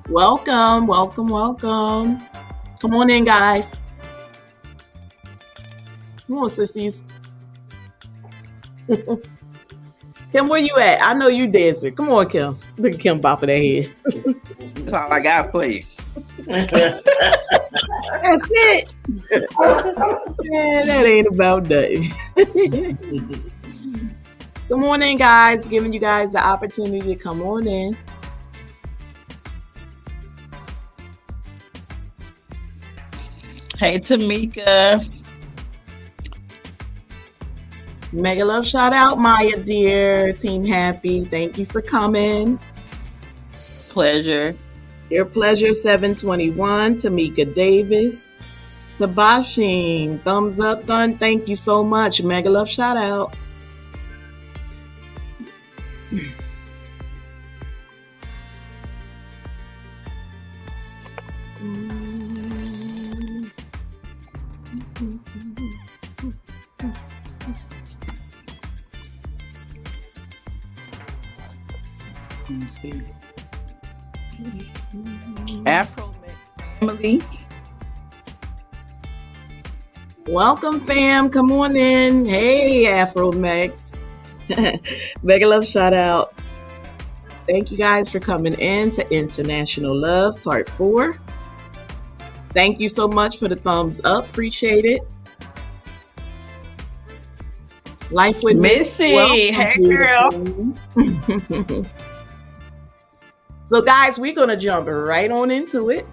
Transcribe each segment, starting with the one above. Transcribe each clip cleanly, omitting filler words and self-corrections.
Welcome, welcome, welcome. Come on in, guys. Come on, sissies. Kim, where you at? I know you dancing. Come on, Kim. Look at Kim bopping that head. That's all I got for you. That's it. Man, that ain't about nothing. Good morning, guys. Giving you guys the opportunity to come on in. Hey, Tamika. Mega love shout out, Maya dear. Team Happy. Thank you for coming. Pleasure. Your pleasure 721. Tamika Davis. Tabashin. Thumbs up done. Thank you so much. Mega love shout out. Let me see. Afro family. Welcome, fam. Come on in. Hey, Afro Mex. Mega love shout out. Thank you guys for coming in to International Love Part 4. Thank you so much for the thumbs up. Appreciate it. Life with Missy. Hey, girl. So, guys, we're going to jump right on into it.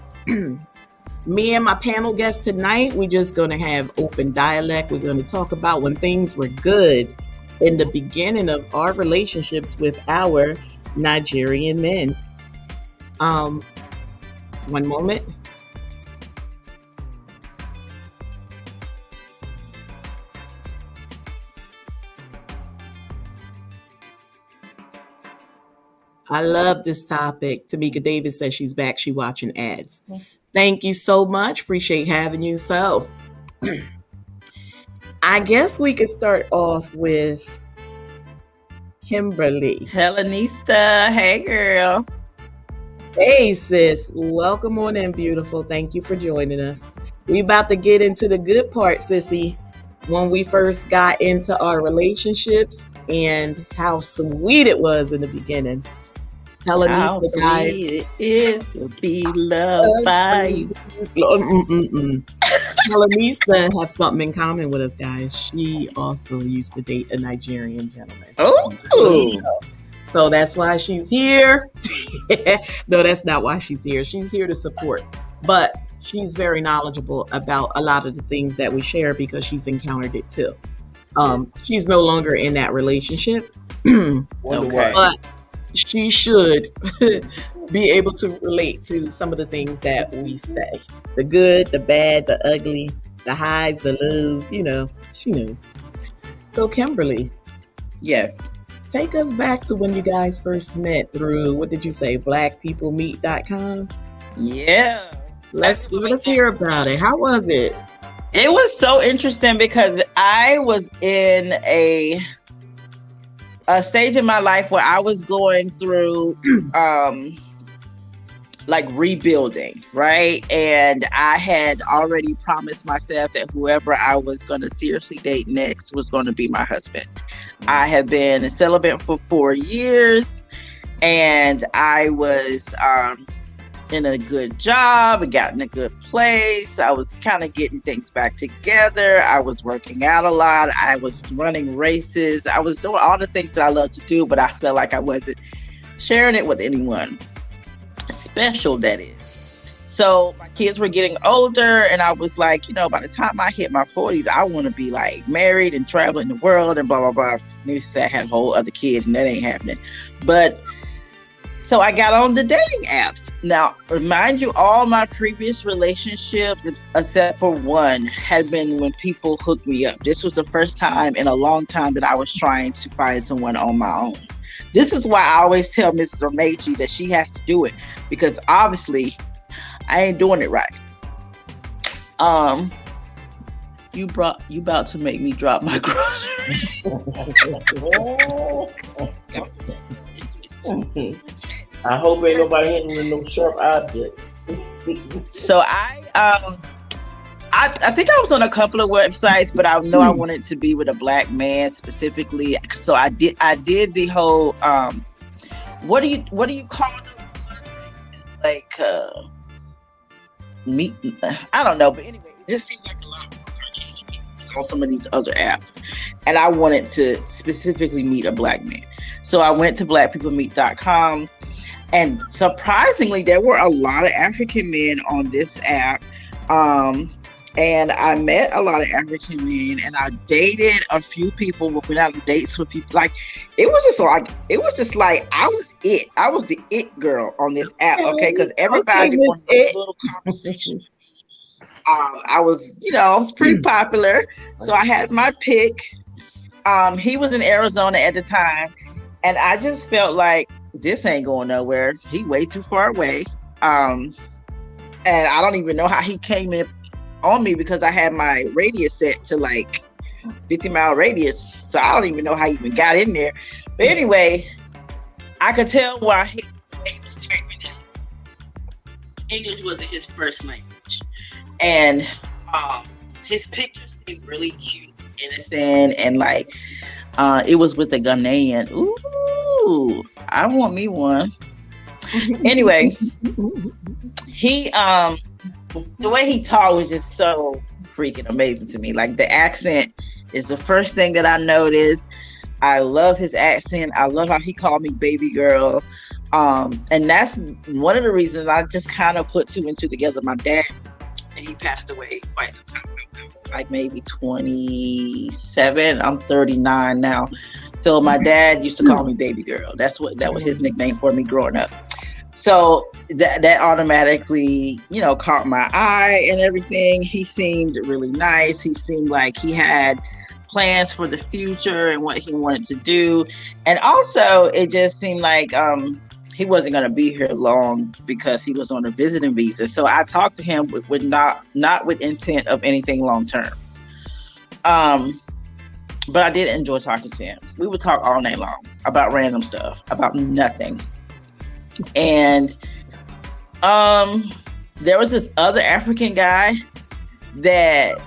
Me and my panel guest tonight, we're just going to have open dialect. We're going to talk about when things were good in the beginning of our relationships with our Nigerian men. One moment. I love this topic. Tamika Davis says she's back. She's watching ads. Thank you so much. Appreciate having you. So, I guess we could start off with Kimberly. Hellenista. Hey, girl. Hey, sis. Welcome on in, beautiful. Thank you for joining us. We about to get into the good part, sissy. When we first got into our relationships and how sweet it was in the beginning. How sweet it is to be loved by you. Hellenista have something in common with us, guys. She also used to date a Nigerian gentleman. Oh, so that's why she's here. No, that's not why she's here. She's here to support, but she's very knowledgeable about a lot of the things that we share because she's encountered it too. She's no longer in that relationship, okay. but she should be able to relate to some of the things that we say. The good, the bad, the ugly, the highs, the lows, you know, she knows. So Kimberly. Yes. Take us back to when you guys first met through, what did you say, blackpeoplemeet.com? Yeah. Let's hear about it. How was it? It was so interesting because I was in a stage in my life where I was going through like rebuilding, right? And I had already promised myself that whoever I was going to seriously date next was going to be my husband. I had been celibate for 4 years and I was in a good job, I got in a good place. I was kind of getting things back together. I was working out a lot. I was running races. I was doing all the things that I love to do, but I felt like I wasn't sharing it with anyone special, that is. So my kids were getting older and I was like, you know, by the time I hit my 40s, I want to be like married and traveling the world and blah, blah, blah. Needless to say, I had a whole other kid and that ain't happening. But so I got on the dating apps. Now, remind you, all my previous relationships, except for one, had been when people hooked me up. This was the first time in a long time that I was trying to find someone on my own. This is why I always tell MrsAmaechi that she has to do it, because obviously I ain't doing it right. You about to make me drop my groceries. I hope ain't nobody handling no sharp objects. So I think I was on a couple of websites, but I know I wanted to be with a black man specifically. So I did the whole what do you call them? Like meet, I don't know, but anyway, it just seemed like a lot more Caucasian people on some of these other apps, and I wanted to specifically meet a black man. So I went to blackpeoplemeet.com, and surprisingly, there were a lot of African men on this app. And I met a lot of African men, and I dated a few people, went out on dates with people. Like it was just like I was it. I was the it girl on this app, okay? Because everybody wanted a little conversation. I was pretty popular, so I had my pick. He was in Arizona at the time, and I just felt like this ain't going nowhere. He way too far away. And I don't even know how he came in on me because I had my radius set to like 50-mile radius, so I don't even know how he even got in there. But anyway, I could tell why he was typing it. English wasn't his first language, and his pictures seemed really cute, innocent, and like it was with a Ghanaian. Ooh, I want me one. Anyway, he the way he talked was just so freaking amazing to me. Like the accent is the first thing that I noticed. I love his accent. I love how he called me baby girl. And that's one of the reasons I just kind of put two and two together. My dad, he passed away quite some time ago. I was like maybe 27. I'm 39 now. So my dad used to call me baby girl. That was his nickname for me growing up. So that automatically, caught my eye and everything. He seemed really nice. He seemed like he had plans for the future and what he wanted to do. And also, it just seemed like he wasn't going to be here long because he was on a visiting visa. So I talked to him with not with intent of anything long term. But I did enjoy talking to him. We would talk all night long about random stuff, about nothing. And there was this other African guy that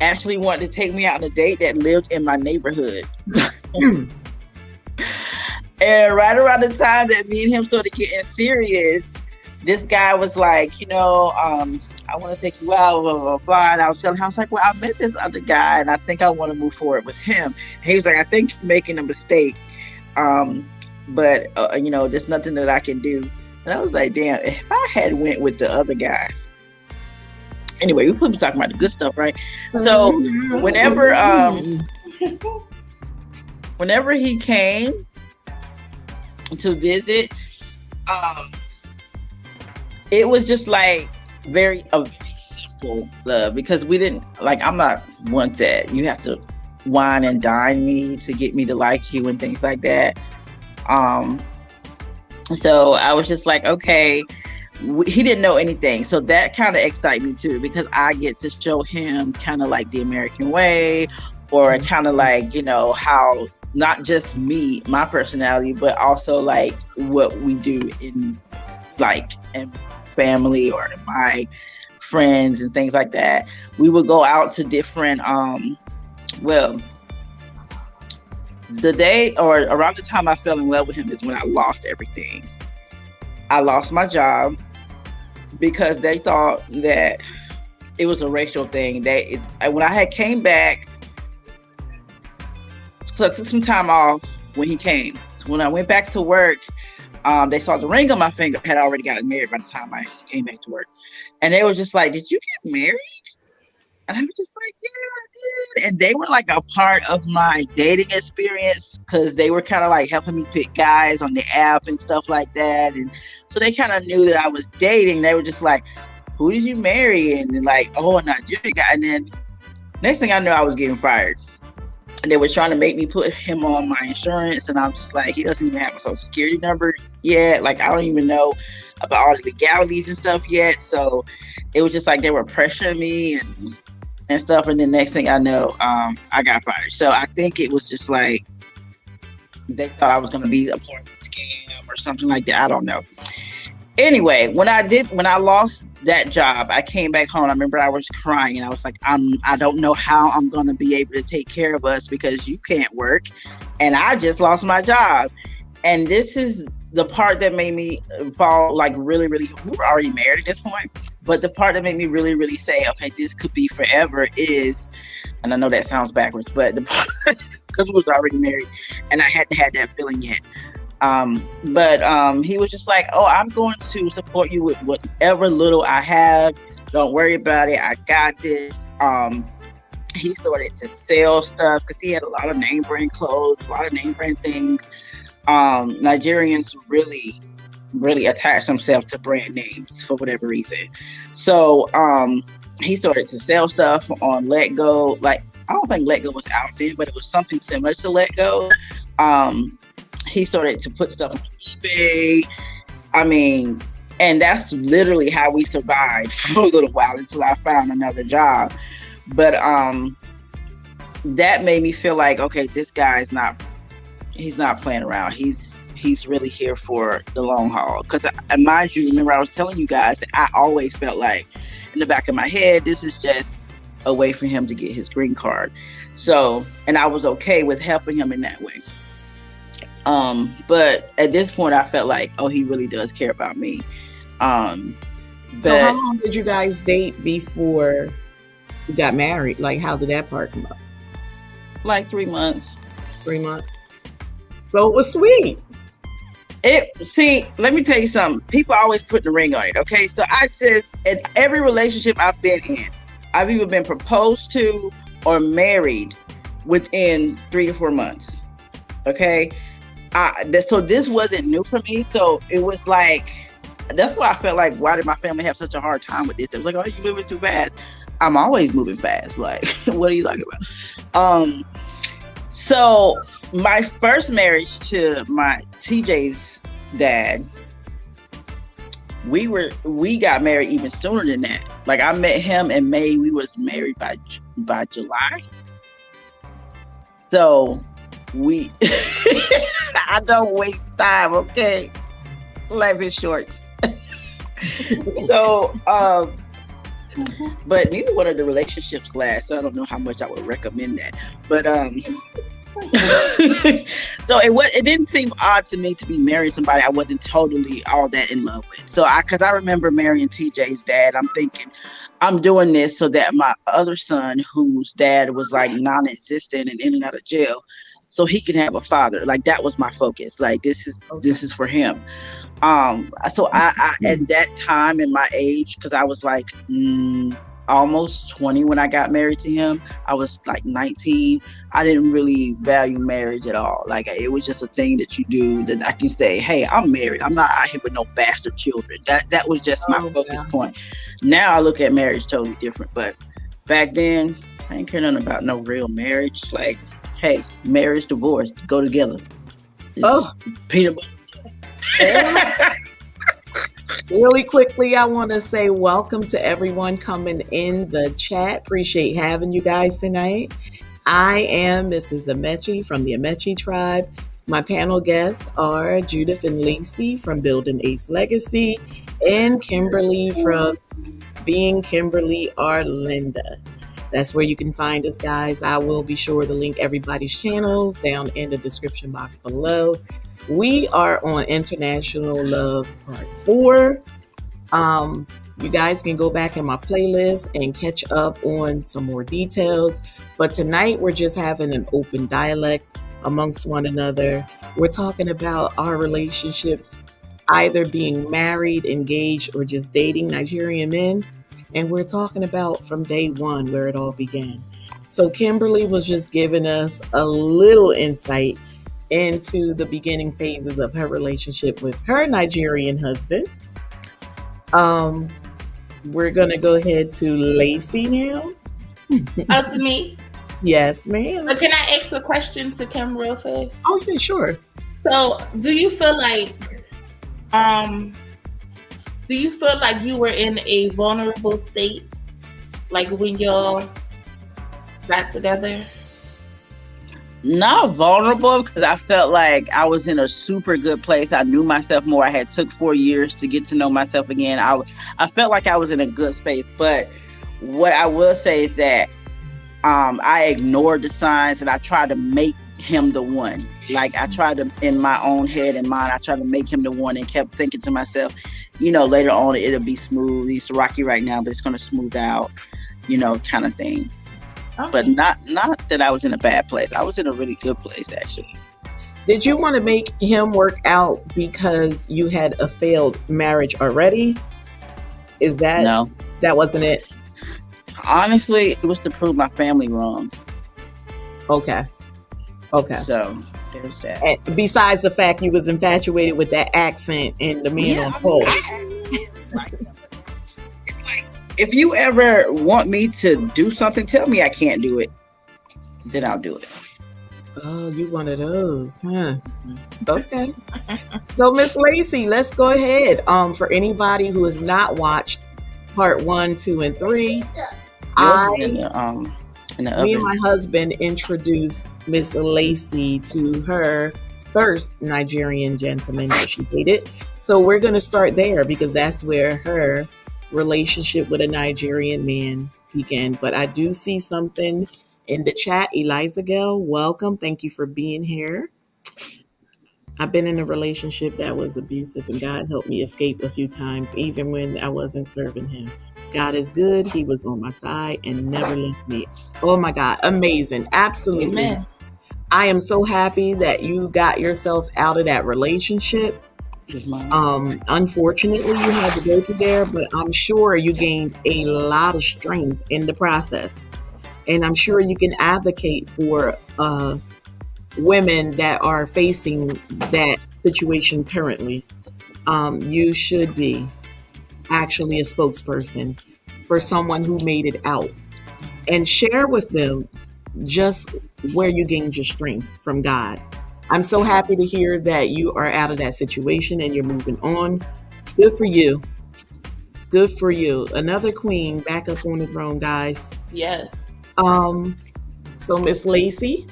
actually wanted to take me out on a date that lived in my neighborhood. And right around the time that me and him started getting serious, this guy was like, I want to take you out, blah, blah, blah. And I was telling him, I was like, well, I met this other guy and I think I want to move forward with him. And he was like, I think you're making a mistake. But there's nothing that I can do. And I was like, damn, if I had went with the other guy. Anyway, we're talking about the good stuff, right? So whenever he came to visit, it was just like a very simple love, because we didn't I'm not one that you have to wine and dine me to get me to like you and things like that. So I was just like, okay, he didn't know anything. So that kind of excited me too, because I get to show him kind of like the American way, or kind of like, how not just me, my personality, but also like what we do in family or in my friends and things like that. We would go out to different, the day or around the time I fell in love with him is when I lost everything. I lost my job because they thought that it was a racial thing. When I had came back, so I took some time off when he came. When I went back to work, they saw the ring on my finger. I had already gotten married by the time I came back to work. And they were just like, did you get married? And I was just like, yeah, I did. And they were like a part of my dating experience, because they were kind of like helping me pick guys on the app and stuff like that. And so they kind of knew that I was dating. They were just like, who did you marry? And like, oh, a Nigerian guy. And then next thing I knew, I was getting fired. And they were trying to make me put him on my insurance. And I'm just like, he doesn't even have a social security number yet. Like, I don't even know about all the legalities and stuff yet. So it was just like they were pressuring me and stuff. And the next thing I know, I got fired. So I think it was just like they thought I was going to be a part of the scam, or something like that. I don't know. Anyway, when I lost that job, I came back home. I remember I was crying. I was like, I don't know how I'm going to be able to take care of us because you can't work. And I just lost my job. And this is the part that made me fall like really, really, we were already married at this point. But the part that made me really, really say, okay, this could be forever is, and I know that sounds backwards, but the part, because we was already married and I hadn't had that feeling yet. But he was just like, oh, I'm going to support you with whatever little I have. Don't worry about it. I got this. He started to sell stuff because he had a lot of name brand clothes, a lot of name brand things. Nigerians really, really attach themselves to brand names for whatever reason. So he started to sell stuff on Let Go. Like, I don't think Let Go was out then, but it was something similar to Let Go. He started to put stuff on eBay. I mean, and that's literally how we survived for a little while until I found another job. But that made me feel like, okay, this guy's he's not playing around. He's really here for the long haul. Because mind you, remember I was telling you guys that I always felt like in the back of my head, this is just a way for him to get his green card. So, and I was okay with helping him in that way. But at this point I felt like, oh, he really does care about me. So how long did you guys date before you got married? Like, how did that part come up? Like 3 months. 3 months. So it was sweet. See, let me tell you something. People always put the ring on it. Okay. So in every relationship I've been in, I've either been proposed to or married within 3 to 4 months. Okay. So this wasn't new for me. So it was like, that's why I felt like, why did my family have such a hard time with this? They're like, oh, you're moving too fast. I'm always moving fast. Like, what are you talking about? So my first marriage to my TJ's dad, we got married even sooner than that. Like, I met him in May. We was married by July. So I don't waste time, okay? Life is short. So, but neither one of the relationships last, so I don't know how much I would recommend that. But so it didn't seem odd to me to be marrying somebody I wasn't totally all that in love with. So because I remember marrying TJ's dad, I'm thinking, I'm doing this so that my other son, whose dad was like non-existent and in and out of jail, so he can have a father. Like, that was my focus. Like, this is for him. So I at that time in my age, because I was like almost 20 when I got married to him. I was like 19. I didn't really value marriage at all. Like, it was just a thing that you do that I can say, hey, I'm married. I'm not out here with no bastard children. That was just my focus point. Now I look at marriage totally different. But back then, I ain't care nothing about no real marriage. Like, hey, marriage, divorce, go together. It's peanut butter. Really quickly, I want to say welcome to everyone coming in the chat. Appreciate having you guys tonight. I am MrsAmaechi from the Amaechi tribe. My panel guests are Judith and Lacey from Building Ace Legacy and Kimberly from Being Kimberly Arlinda. That's where you can find us, guys. I will be sure to link everybody's channels down in the description box below. We are on International Love Part 4. You guys can go back in my playlist and catch up on some more details. But tonight we're just having an open dialect amongst one another. We're talking about our relationships, either being married, engaged, or just dating Nigerian men. And we're talking about from day one where it all began. So Kimberly was just giving us a little insight into the beginning phases of her relationship with her Nigerian husband. We're going to go ahead to Lacey now. Oh, to me? Yes, ma'am. But can I ask a question to Kim real fast? Oh, yeah, sure. So do you feel like you were in a vulnerable state, like when y'all got together? Not vulnerable, because I felt like I was in a super good place. I knew myself more. I had took 4 years to get to know myself again. I felt like I was in a good space. But what I will say is that I ignored the signs and I tried to make him the one. Like I tried to, in my own head and mind, I tried to make him the one and kept thinking to myself, later on it'll be smooth. It's rocky right now, but it's going to smooth out, kind of thing. Okay. But not that I was in a bad place. I was in a really good place, actually. Did you want to make him work out because you had a failed marriage already? No, that wasn't it? Honestly, it was to prove my family wrong. Okay. So there's that. And besides the fact you was infatuated with that accent and the man on hold. It's like, if you ever want me to do something, tell me I can't do it. Then I'll do it. Oh, you one of those, huh? Okay. So Miss Lacey, let's go ahead. For anybody who has not watched part 1, 2, and 3, me and my husband introduced Miss Lacey to her first Nigerian gentleman that she dated. So we're going to start there because that's where her relationship with a Nigerian man began. But I do see something in the chat. Eliza Gell, welcome. Thank you for being here. I've been in a relationship that was abusive, and God helped me escape a few times, even when I wasn't serving him. God is good. He was on my side and never left me. Oh my God. Amazing. Absolutely. Amen. I am so happy that you got yourself out of that relationship. Unfortunately, you had to go through there, but I'm sure you gained a lot of strength in the process. And I'm sure you can advocate for women that are facing that situation currently. You should be actually a spokesperson for someone who made it out, and share with them just where you gained your strength from God. I'm so happy to hear that you are out of that situation and you're moving on. Good for you. Good for you. Another queen back up on the throne, guys. Yes. So Miss Lacey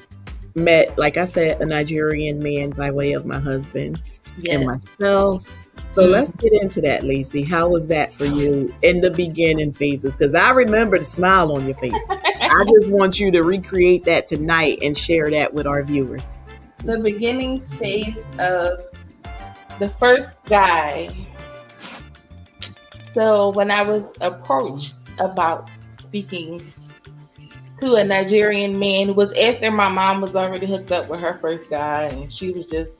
met, like I said, a Nigerian man by way of my husband and myself. So let's get into that, Lacey. How was that for you in the beginning phases? Because I remember the smile on your face. I just want you to recreate that tonight and share that with our viewers. The beginning phase of the first guy. So when I was approached about speaking to a Nigerian man, it was after my mom was already hooked up with her first guy, and she was just,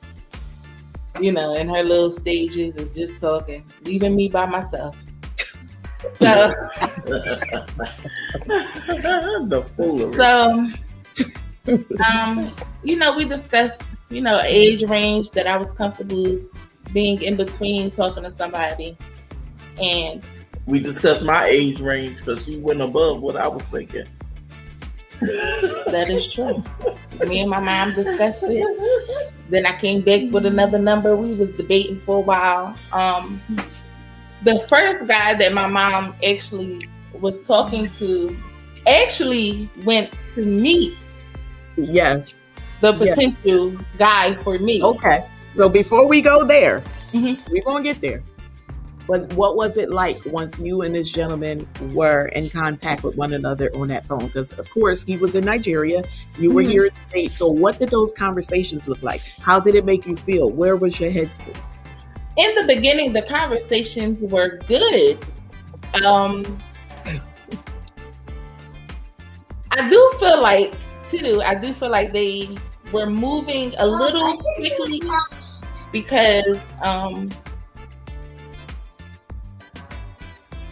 in her little stages of just talking, leaving me by myself. So, the foolery. So, we discussed, age range that I was comfortable being in between talking to somebody. And we discussed my age range because you went above what I was thinking. That is true. Me and my mom discussed it. Then I came back with another number. We was debating for a while. The first guy that my mom actually was talking to actually went to meet the potential guy for me. Okay. So before we go there, we're going to get there. But what was it like once you and this gentleman were in contact with one another on that phone? Because, of course, he was in Nigeria. You were here in the States. So what did those conversations look like? How did it make you feel? Where was your headspace? In the beginning, the conversations were good. I do feel like they were moving a little quickly because...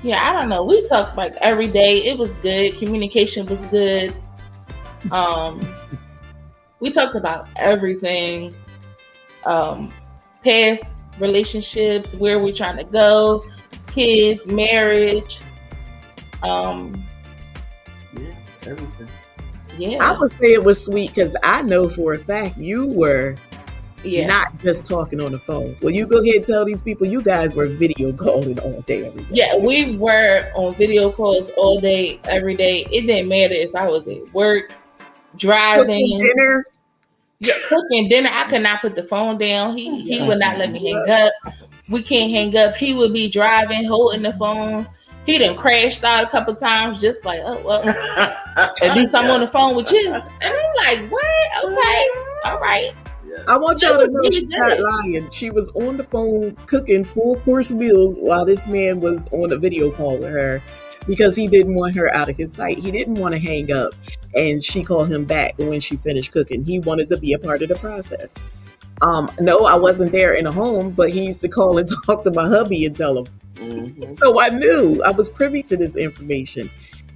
I don't know. We talked like every day. It was good. Communication was good. We talked about everything. Past relationships, where we're trying to go, kids, marriage. Everything. Yeah. I would say it was sweet because I know for a fact you were not just talking on the phone. Well, you go ahead and tell these people you guys were video calling all day, every day. Yeah, we were on video calls all day, every day. It didn't matter if I was at work, driving, dinner. Yeah, cooking dinner. I could not put the phone down. He would not let me hang up. We can't hang up. He would be driving, holding the phone. He done crashed out a couple times, just like, oh well. At least I'm on the phone with you. And I'm like, what? Okay, all right. I want y'all to know she's not lying. She was on the phone cooking full course meals while this man was on a video call with her because he didn't want her out of his sight. He didn't want to hang up, and she called him back when she finished cooking. He wanted to be a part of the process. No, I wasn't there in the home, but he used to call and talk to my hubby and tell him. Mm-hmm. So I knew, I was privy to this information.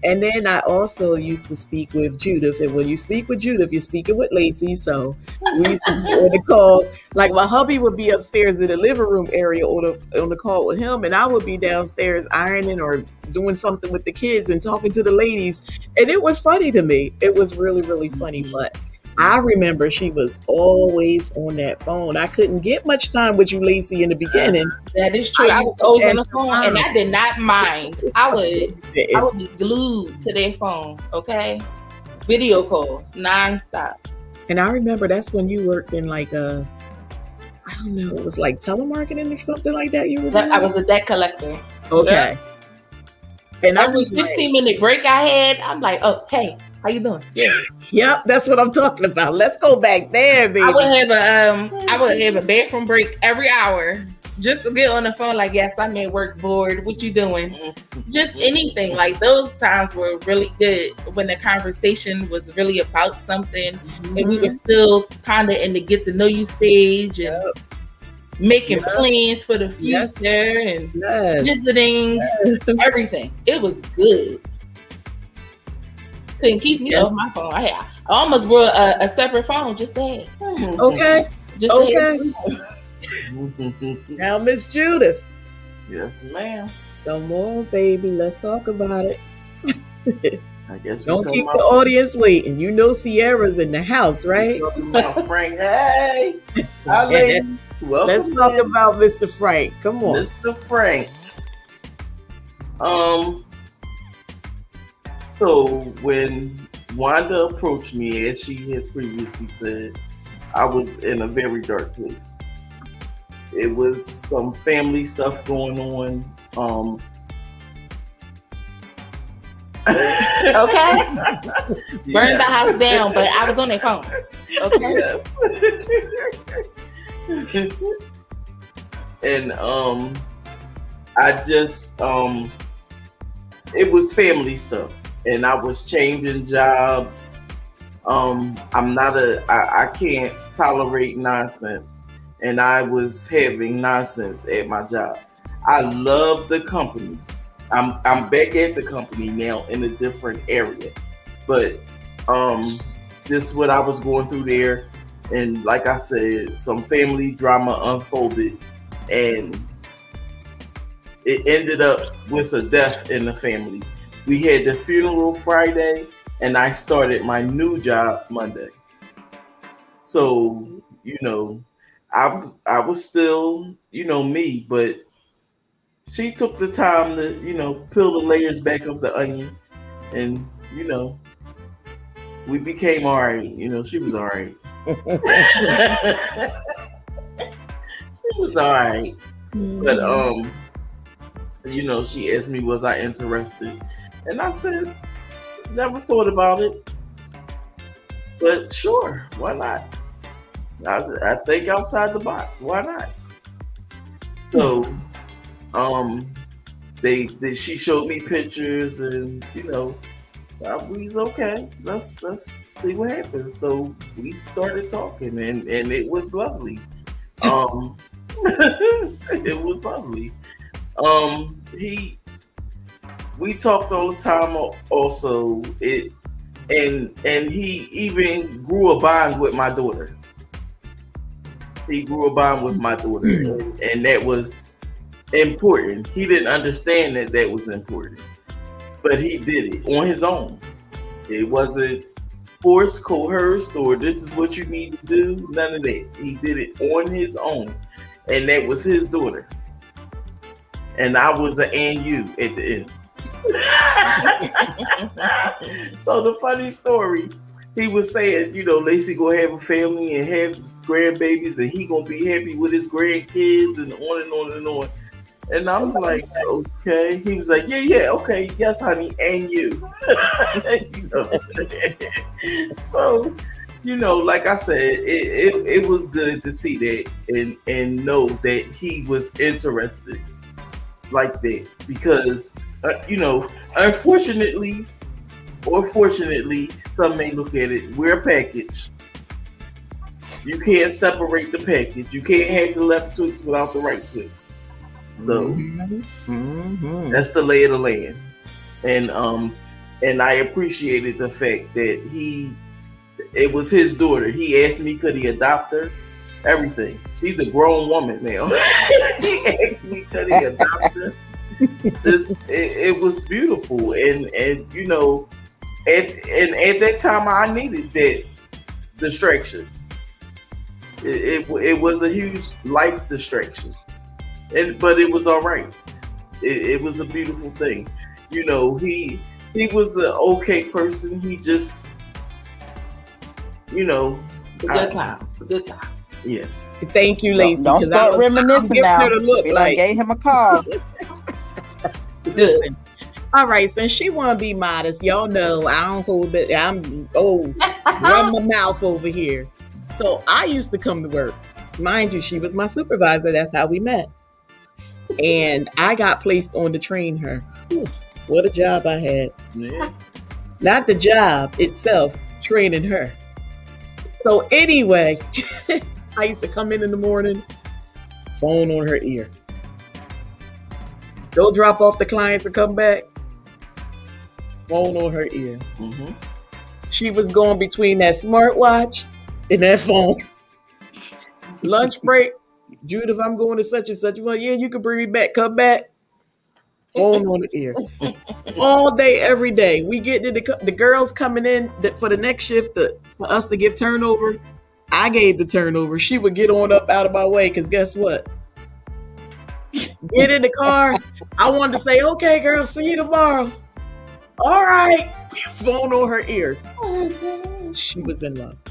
And then I also used to speak with Judith. And when you speak with Judith, you're speaking with Lacey. So we used to be on the calls. Like my hubby would be upstairs in the living room area on the call with him. And I would be downstairs ironing or doing something with the kids and talking to the ladies. And it was funny to me. It was really, really funny. But I remember she was always on that phone. I couldn't get much time with you, Lacey, in the beginning. That is true. I was always on the phone, and I did not mind. I would be glued to their phone. Okay, video calls nonstop. And I remember that's when you worked in like I don't know, it was like telemarketing or something like that. I was a debt collector. Okay. Yeah. And I was 15-minute break I had. I'm like, oh hey. How you doing? Yep, that's what I'm talking about. Let's go back there, baby. I would have a bathroom break every hour just to get on the phone. Like, yes, I'm at work, bored. What you doing? Just anything. Like those times were really good when the conversation was really about something, and we were still kind of in the get to know you stage and making plans for the future and visiting everything. It was good. Couldn't keep me off my phone. I almost brought a separate phone just there. Okay. Now, Miss Judith. Yes, ma'am. Come on, baby. Let's talk about it. I guess don't keep the audience waiting. You know Sierra's in the house, right? Frank, hey. Hi, ladies. Let's talk about Mr. Frank. Come on. Mr. Frank. So when Wanda approached me, as she has previously said, I was in a very dark place. It was some family stuff going on. Okay. Burn the house down, but I was on their phone. Okay. And I just it was family stuff. And I was changing jobs. I can't tolerate nonsense. And I was having nonsense at my job. I love the company. I'm back at the company now in a different area. But just what I was going through there. And like I said, some family drama unfolded. And it ended up with a death in the family. We had the funeral Friday, and I started my new job Monday. So, I was still, me, but she took the time to, peel the layers back of the onion, and, we became all right. She was all right. She was all right. But, she asked me, was I interested? And I said, never thought about it. But sure, why not? I think outside the box. Why not? So, she showed me pictures, and we's okay. Let's see what happens. So we started talking, and it was lovely. It was lovely. We talked all the time. Also, and he even grew a bond with my daughter. And that was important. He didn't understand that was important, but he did it on his own. It wasn't forced, coerced, or this is what you need to do. None of that. He did it on his own, and that was his daughter. And I was an and you at the end. So the funny story, he was saying, you know, Lacey gonna have a family and have grandbabies, and he gonna be happy with his grandkids, and on and on and on. And I'm like, okay. He was like, yeah, okay, yes, honey, and you. You know? So, you know, like I said, it was good to see that and know that he was interested like that, because you know, unfortunately or fortunately, some may look at it, we're a package. You can't separate the package. You can't have the left Twix without the right Twix. So that's the lay of the land. And I appreciated the fact that it was his daughter. He asked me, could he adopt her? Everything. She's a grown woman now. He asked me, could he adopt her? It was beautiful. And you know, at that time I needed that distraction. It was a huge life distraction. But it was all right. It was a beautiful thing. You know, he was an okay person. He just, you know, a good time. A good time. Yeah. Thank you, Lacey. Don't start reminiscing now. I gave him a call. Listen. All right, since she want to be modest, y'all know I don't hold it. Run my mouth over here. So I used to come to work. Mind you, she was my supervisor. That's how we met. And I got placed on to train her. Whew, what a job I had. Yeah. Not the job itself, training her. So anyway, I used to come in the morning, phone on her ear. Go drop off the clients and come back, phone on her ear. Mm-hmm. She was going between that smartwatch and that phone. Lunch break, Judith, I'm going to such and such. Well, yeah, you can bring me back. Come back. Phone on the ear. All day, every day. We get the girls coming in for the next shift for us to give turnover. I gave the turnover. She would get on up out of my way because guess what? Get in the car. I wanted to say, okay, girl, see you tomorrow. All right. Phone on her ear. She was in love.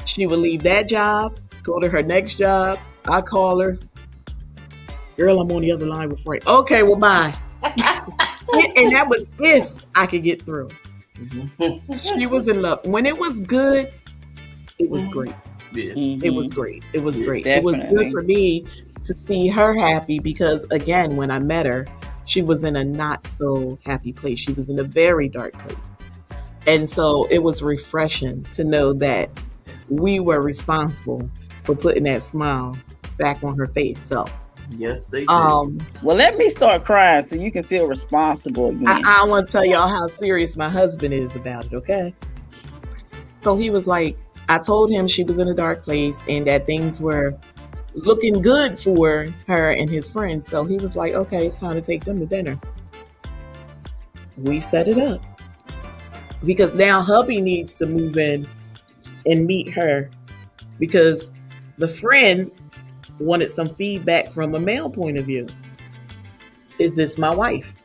She would leave that job, go to her next job. I call her. Girl, I'm on the other line with Frank. Okay, well, bye. And that was if I could get through. Mm-hmm. She was in love. When it was good, it was great. Yeah. Mm-hmm. It was great. It was great. Definitely. It was good for me to see her happy because, again, when I met her, she was in a not so happy place. She was in a very dark place. And so it was refreshing to know that we were responsible for putting that smile back on her face. So yes, they did. Well, let me start crying so you can feel responsible again. I want to tell y'all how serious my husband is about it, okay? So he was like, I told him she was in a dark place and that things were looking good for her and his friends. So he was like, okay, it's time to take them to dinner. We set it up. Because now hubby needs to move in and meet her because the friend wanted some feedback from a male point of view. Is this my wife?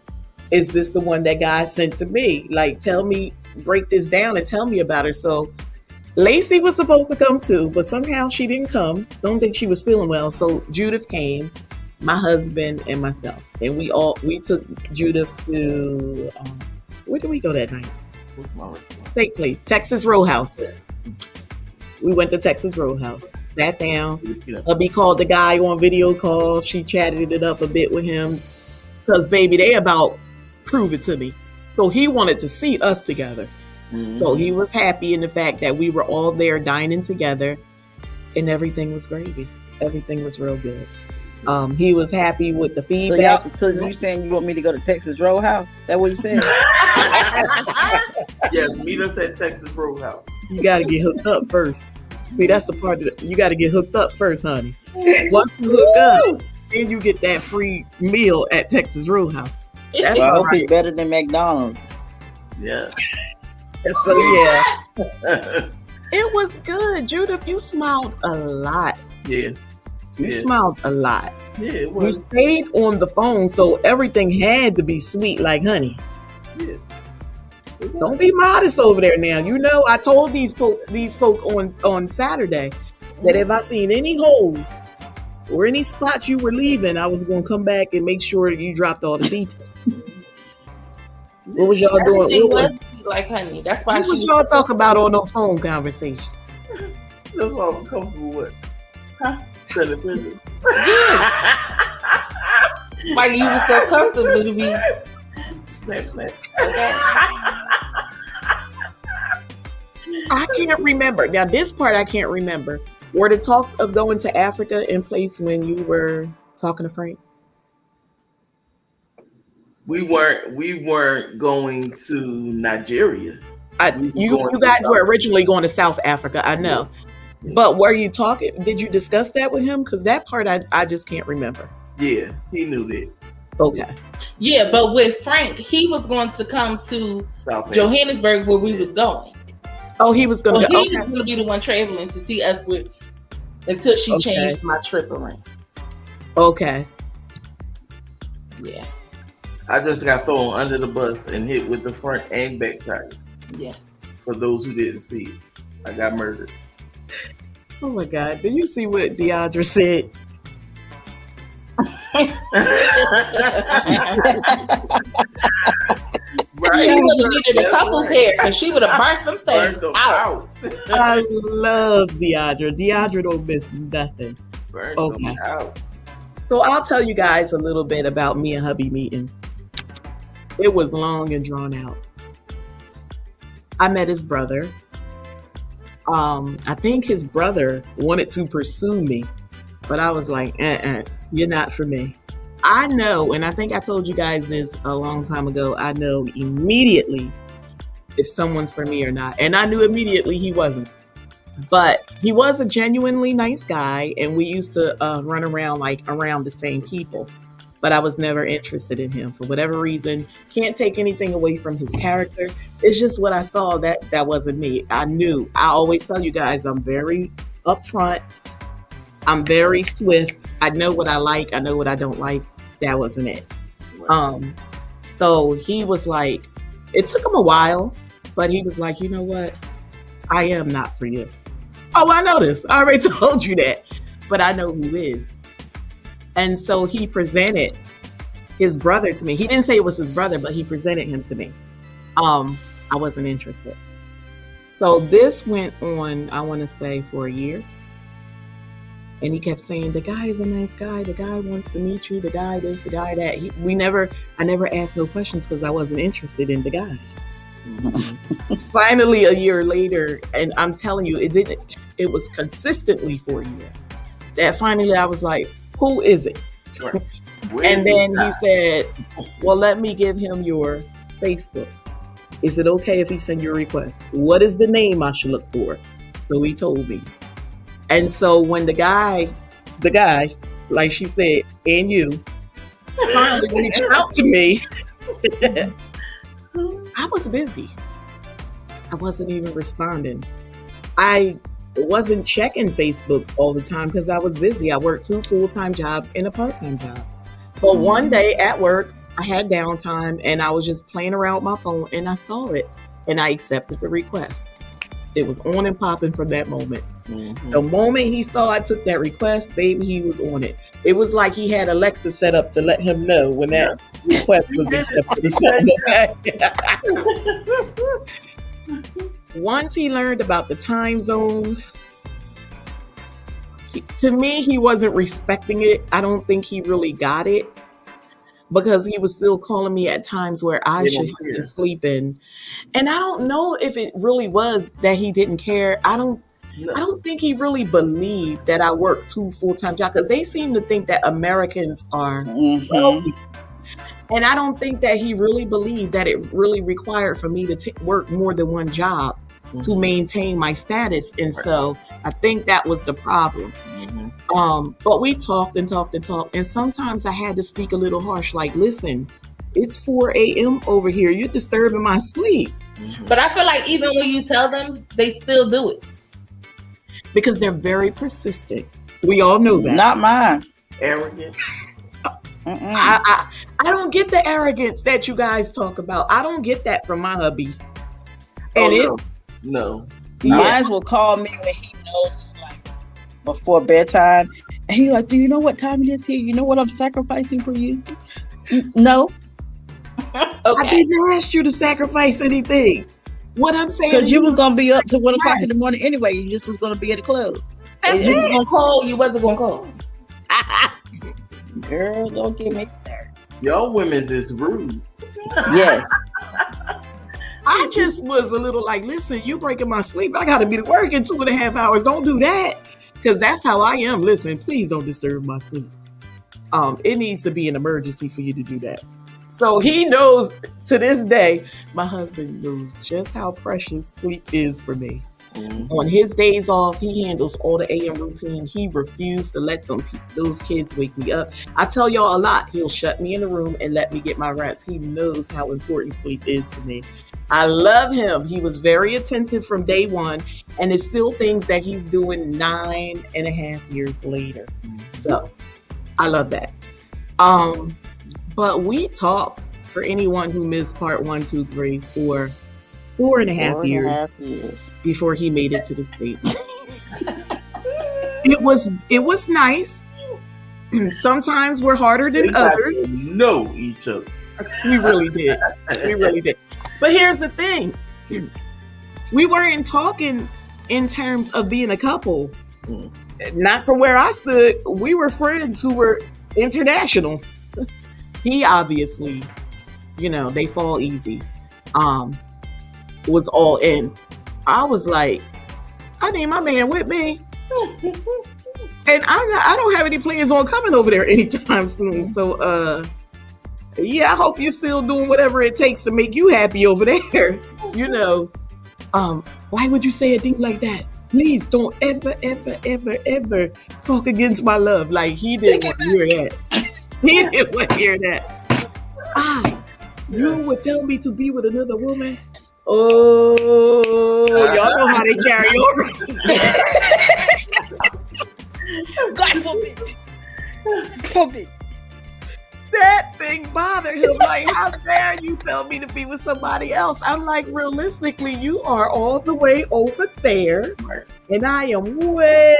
Is this the one that God sent to me? Like, tell me, break this down and tell me about her. So Lacey was supposed to come too, but somehow she didn't come. Don't think she was feeling well. So Judith came, my husband and myself. And we took Judith to, where did we go that night? Steak place, Texas Roadhouse. We went to Texas Roadhouse, sat down. Hubby called the guy on video call. She chatted it up a bit with him because, baby, they about prove it to me. So he wanted to see us together. Mm-hmm. So he was happy in the fact that we were all there dining together and everything was gravy. Everything was real good. He was happy with the feedback. So you saying you want me to go to Texas Roadhouse? That what you said? Yes, meet us at Texas Roadhouse. You got to get hooked up first. See, that's the part that you got to get hooked up first, honey. Once you hook up, then you get that free meal at Texas Roadhouse. That's right. Better than McDonald's. Yeah. So yeah, it was good. Judith, you smiled a lot. Yeah. You smiled a lot. Yeah, it was. You stayed on the phone, so everything had to be sweet like honey. Yeah. Don't be modest over there now. You know, I told these folk on Saturday that if I seen any holes or any spots you were leaving, I was going to come back and make sure that you dropped all the details. What was y'all doing? Was like, honey, that's why. What was y'all talking about on no phone conversations? That's why I was comfortable with. Huh? Television. Why you were so comfortable to be? Snap. Okay. I can't remember. Now, this part I can't remember. Were the talks of going to Africa in place when you were talking to Frank? We weren't going to Nigeria. You guys were originally going to South Africa, I know. Yeah. But were you talking? Did you discuss that with him? Because that part I just can't remember. Yeah, he knew that. Okay. Yeah, but with Frank, he was going to come to Johannesburg where we was going. Oh, he was going to go. He was going to be the one traveling to see us with until she changed my trip around. Okay. Yeah. I just got thrown under the bus and hit with the front and back tires. Yes. For those who didn't see it, I got murdered. Oh my God! Did you see what Deandra said? Right. She would have needed a couple pair because she would have burnt them things out. I love Deandra. Deandra don't miss nothing. Burnt them out. So I'll tell you guys a little bit about me and hubby meeting. It was long and drawn out. I met his brother. I think his brother wanted to pursue me, but I was like, you're not for me. I know, and I think I told you guys this a long time ago, I know immediately if someone's for me or not. And I knew immediately he wasn't. But he was a genuinely nice guy, and we used to run around around the same people. But I was never interested in him for whatever reason. Can't take anything away from his character. It's just what I saw that wasn't me. I knew. I always tell you guys I'm very upfront. I'm very swift. I know what I like. I know what I don't like. That wasn't it. So he was like, it took him a while, but he was like, you know what? I am not for you. Oh, I know this. I already told you that. But I know who is. And so he presented his brother to me. He didn't say it was his brother, but he presented him to me. I wasn't interested. So this went on, I want to say, for a year. And he kept saying, the guy is a nice guy. The guy wants to meet you. The guy this, the guy that. I never asked no questions because I wasn't interested in the guy. Finally, a year later, and I'm telling you, it was consistently for a year. That finally I was like, who is it? Right. And then he said, well, let me give him your Facebook. Is it okay if he send you a request? What is the name I should look for? So he told me. And so when the guy, like she said, and you, finally reached out to me, I was busy. I wasn't even responding. I wasn't checking Facebook all the time because I was busy. I worked 2 full-time jobs and a part-time job. But one day at work, I had downtime and I was just playing around with my phone and I saw it and I accepted the request. It was on and popping from that moment. Mm-hmm. The moment he saw I took that request, baby, he was on it. It was like he had Alexa set up to let him know when that request was accepted. Once he learned about the time zone, to me, he wasn't respecting it. I don't think he really got it because he was still calling me at times where I should have been sleeping. And I don't know if it really was that he didn't care. I don't think he really believed that I worked 2 full-time jobs because they seem to think that Americans are wealthy. And I don't think that he really believed that it really required for me to work more than one job to maintain my status. And so I think that was the problem. But we talked and talked and talked. And sometimes I had to speak a little harsh, like, listen, it's 4 a.m. over here. You're disturbing my sleep. But I feel like even when you tell them, they still do it. Because they're very persistent. We all know that. Not mine. Arrogant. I don't get the arrogance that you guys talk about. I don't get that from my hubby. And it's no. Mine will call me when he knows it's like before bedtime, and he like, do you know what time it is here? You know what I'm sacrificing for you? No. Okay. I didn't ask you to sacrifice anything. What I'm saying, because you was gonna be up to 1 o'clock in the morning anyway. You just was gonna be at the club. That's it. Gonna call. You wasn't gonna call. Girl, don't get me started. Y'all women's is rude. Yes. I just was a little like, listen, you breaking my sleep. I got to be to work in 2.5 hours. Don't do that. Because that's how I am. Listen, please don't disturb my sleep. It needs to be an emergency for you to do that. So he knows to this day, my husband knows just how precious sleep is for me. Mm-hmm. On his days off, he handles all the AM routine. He refused to let those kids wake me up. I tell y'all a lot. He'll shut me in the room and let me get my rest. He knows how important sleep is to me. I love him. He was very attentive from day one, and it's still things that he's doing 9.5 years later. So I love that. But we talked, for anyone who missed part 1, 2, 3, for 4.5 years before he made it to the States. It was nice. Sometimes we're harder than others. Know each other. We really did. We really did. But here's the thing. We weren't talking in terms of being a couple. Not from where I stood. We were friends who were international. He obviously, they fall easy. Was all in. I was like, I need my man with me. And I don't have any plans on coming over there anytime soon. So, yeah, I hope you're still doing whatever it takes to make you happy over there. Why would you say a thing like that? Please don't ever talk against my love. Like, he didn't want to hear that. He didn't want to hear that. You would tell me to be with another woman? Oh, y'all know how they carry over. God forbid. That thing bothered him. Like, how dare you tell me to be with somebody else? I'm like, realistically, you are all the way over there, and I am way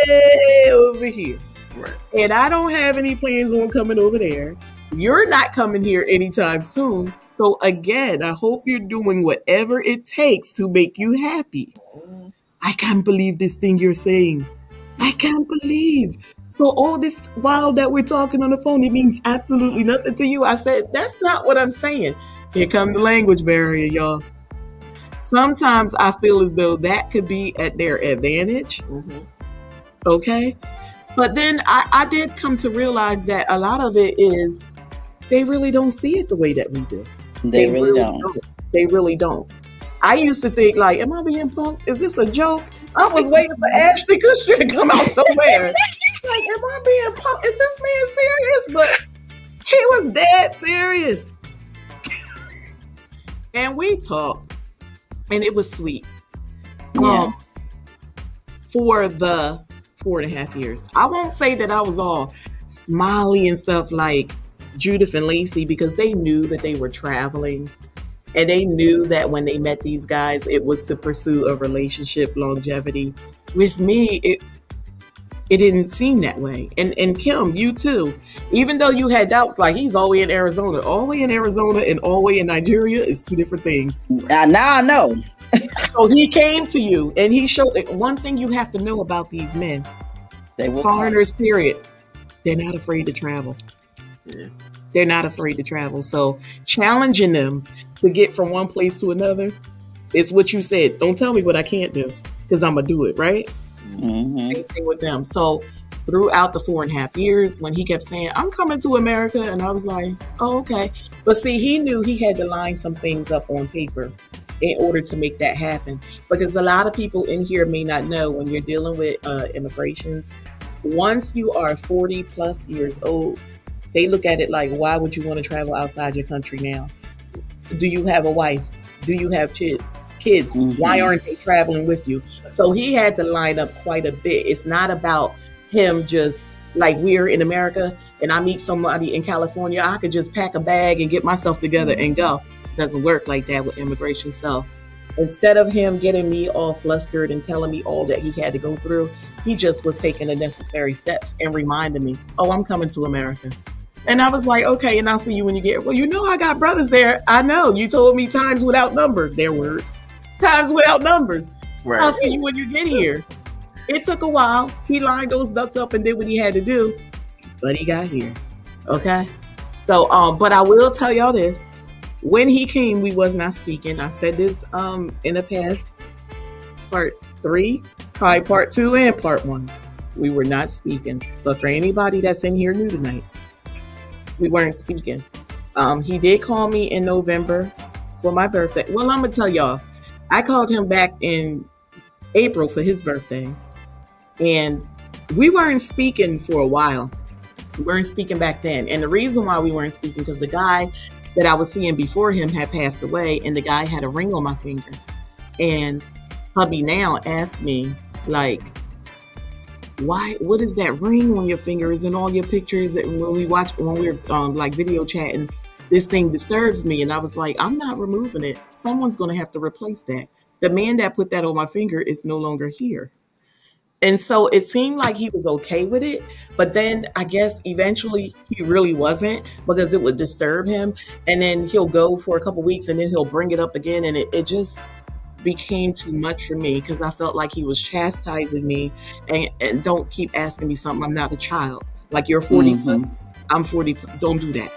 over here. Right. And I don't have any plans on coming over there. You're not coming here anytime soon. So again, I hope you're doing whatever it takes to make you happy. I can't believe this thing you're saying. I can't believe. So all this while that we're talking on the phone, it means absolutely nothing to you. I said, that's not what I'm saying. Here come the language barrier, y'all. Sometimes I feel as though that could be at their advantage. Mm-hmm. Okay. But then I did come to realize that a lot of it is they really don't see it the way that we do. They really don't. They really don't. I used to think like, am I being punked? Is this a joke? I was waiting for Ashley Kushner to come out somewhere. Like, am I being punked? Is this man serious? But he was dead serious. And we talked, and it was sweet. Yeah. For the 4.5 years. I won't say that I was all smiley and stuff like Judith and Lacey, because they knew that they were traveling, and they knew that when they met these guys, it was to pursue a relationship, longevity. With me, it didn't seem that way. And Kim, you too. Even though you had doubts, like he's all the way in Arizona. All the way in Arizona and all the way in Nigeria is two different things. Now I know. So he came to you and he showed it. One thing you have to know about these men, they will foreigners, period. They're not afraid to travel. Yeah. They're not afraid to travel. So challenging them to get from one place to another, it's what you said. Don't tell me what I can't do, because I'm going to do it, right? Mm-hmm. Same thing with them. So throughout the 4.5 years, when he kept saying, I'm coming to America, and I was like, oh, okay. But see, he knew he had to line some things up on paper in order to make that happen. Because a lot of people in here may not know, when you're dealing with immigrations, once you are 40 plus years old, they look at it like, why would you want to travel outside your country now? Do you have a wife? Do you have kids? Mm-hmm. Why aren't they traveling with you? So he had to line up quite a bit. It's not about him just like we're in America and I meet somebody in California. I could just pack a bag and get myself together and go. It doesn't work like that with immigration. So Instead of him getting me all flustered and telling me all that he had to go through, he just was taking the necessary steps and reminding me, oh, I'm coming to America. And I was like, okay, and I'll see you when you get here. Well, you know, I got brothers there. I know. You told me times without number, their words. Times without number. Right. I'll see you when you get here. It took a while. He lined those ducks up and did what he had to do, but he got here. Okay. So, but I will tell y'all this. When he came, we was not speaking. I said this in the past, part 3, probably part 2 and part 1. We were not speaking. But for anybody that's in here new tonight, we weren't speaking. He did call me in November for my birthday. Well, I'm going to tell y'all, I called him back in April for his birthday. And we weren't speaking for a while. We weren't speaking back then. And the reason why we weren't speaking, because the guy that I was seeing before him had passed away, and the guy had a ring on my finger. And hubby now asked me, like, why, what is that ring on your finger? Is in all your pictures that when we're like video chatting, this thing disturbs me. And I was like, I'm not removing it. Someone's going to have to replace that. The man that put that on my finger is no longer here. And so it seemed like he was okay with it, but then I guess eventually he really wasn't, because it would disturb him. And then he'll go for a couple weeks and then he'll bring it up again. And it just became too much for me, because I felt like he was chastising me and don't keep asking me something. I'm not a child. Like, you're 40 plus, I'm 40 plus. Don't do that.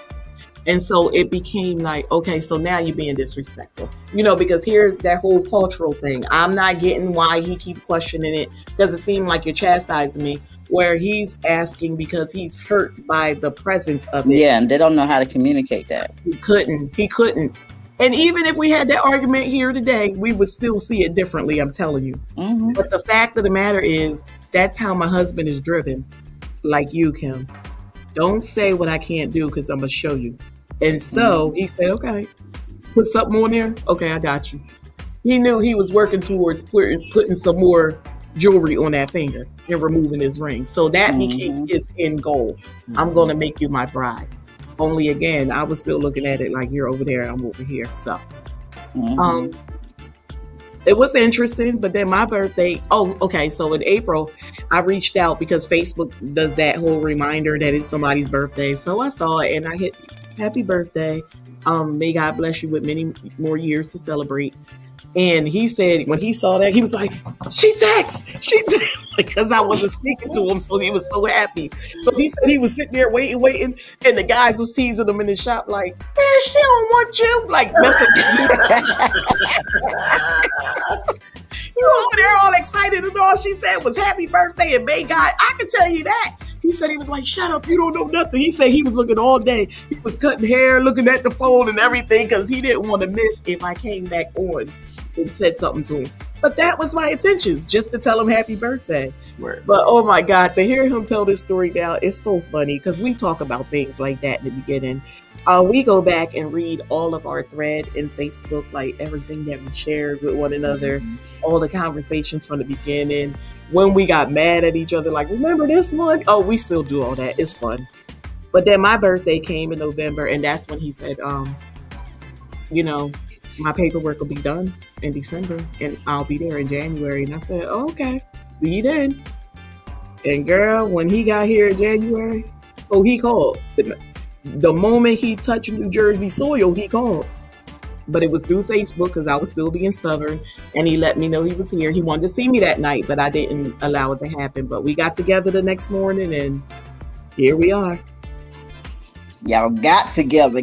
And so it became like, okay, so now you're being disrespectful, because here, that whole cultural thing, I'm not getting why he keep questioning it, because it seemed like you're chastising me, where he's asking because he's hurt by the presence of it. Yeah, and they don't know how to communicate that. He couldn't. And even if we had that argument here today, we would still see it differently, I'm telling you. Mm-hmm. But the fact of the matter is, that's how my husband is driven, like you, Kim. Don't say what I can't do, because I'm going to show you. And so he said, okay, put something on there. Okay, I got you. He knew he was working towards putting some more jewelry on that finger and removing his ring. So that became his end goal. I'm going to make you my bride. Only again, I was still looking at it like, you're over there, I'm over here. So it was interesting. But then my birthday, so in April, I reached out because Facebook does that whole reminder that it's somebody's birthday. So I saw it and I hit happy birthday. May God bless you with many more years to celebrate. And he said, when he saw that, he was like, she texted, because I wasn't speaking to him. So he was so happy. So he said he was sitting there waiting. And the guys was teasing him in the shop, like, man, she don't want you. Like, messing with you. You over there all excited, and all she said was happy birthday and may God. I can tell you that. He said he was like, shut up, you don't know nothing. He said he was looking all day. He was cutting hair, looking at the phone and everything, because he didn't want to miss if I came back on and said something to him. But that was my intentions, just to tell him happy birthday. Right. But oh my God, to hear him tell this story now, it's so funny, because we talk about things like that in the beginning. We go back and read all of our thread in Facebook, like everything that we shared with one another, all the conversations from the beginning, when we got mad at each other, like, remember this one? Oh, we still do all that. It's fun. But then my birthday came in November, and that's when he said, my paperwork will be done in December, and I'll be there in January. And I said, oh, okay, see you then. And girl, when he got here in January, he called. The moment he touched New Jersey soil, he called. But it was through Facebook, because I was still being stubborn, and he let me know he was here. He wanted to see me that night, but I didn't allow it to happen. But we got together the next morning, and here we are. Y'all got together.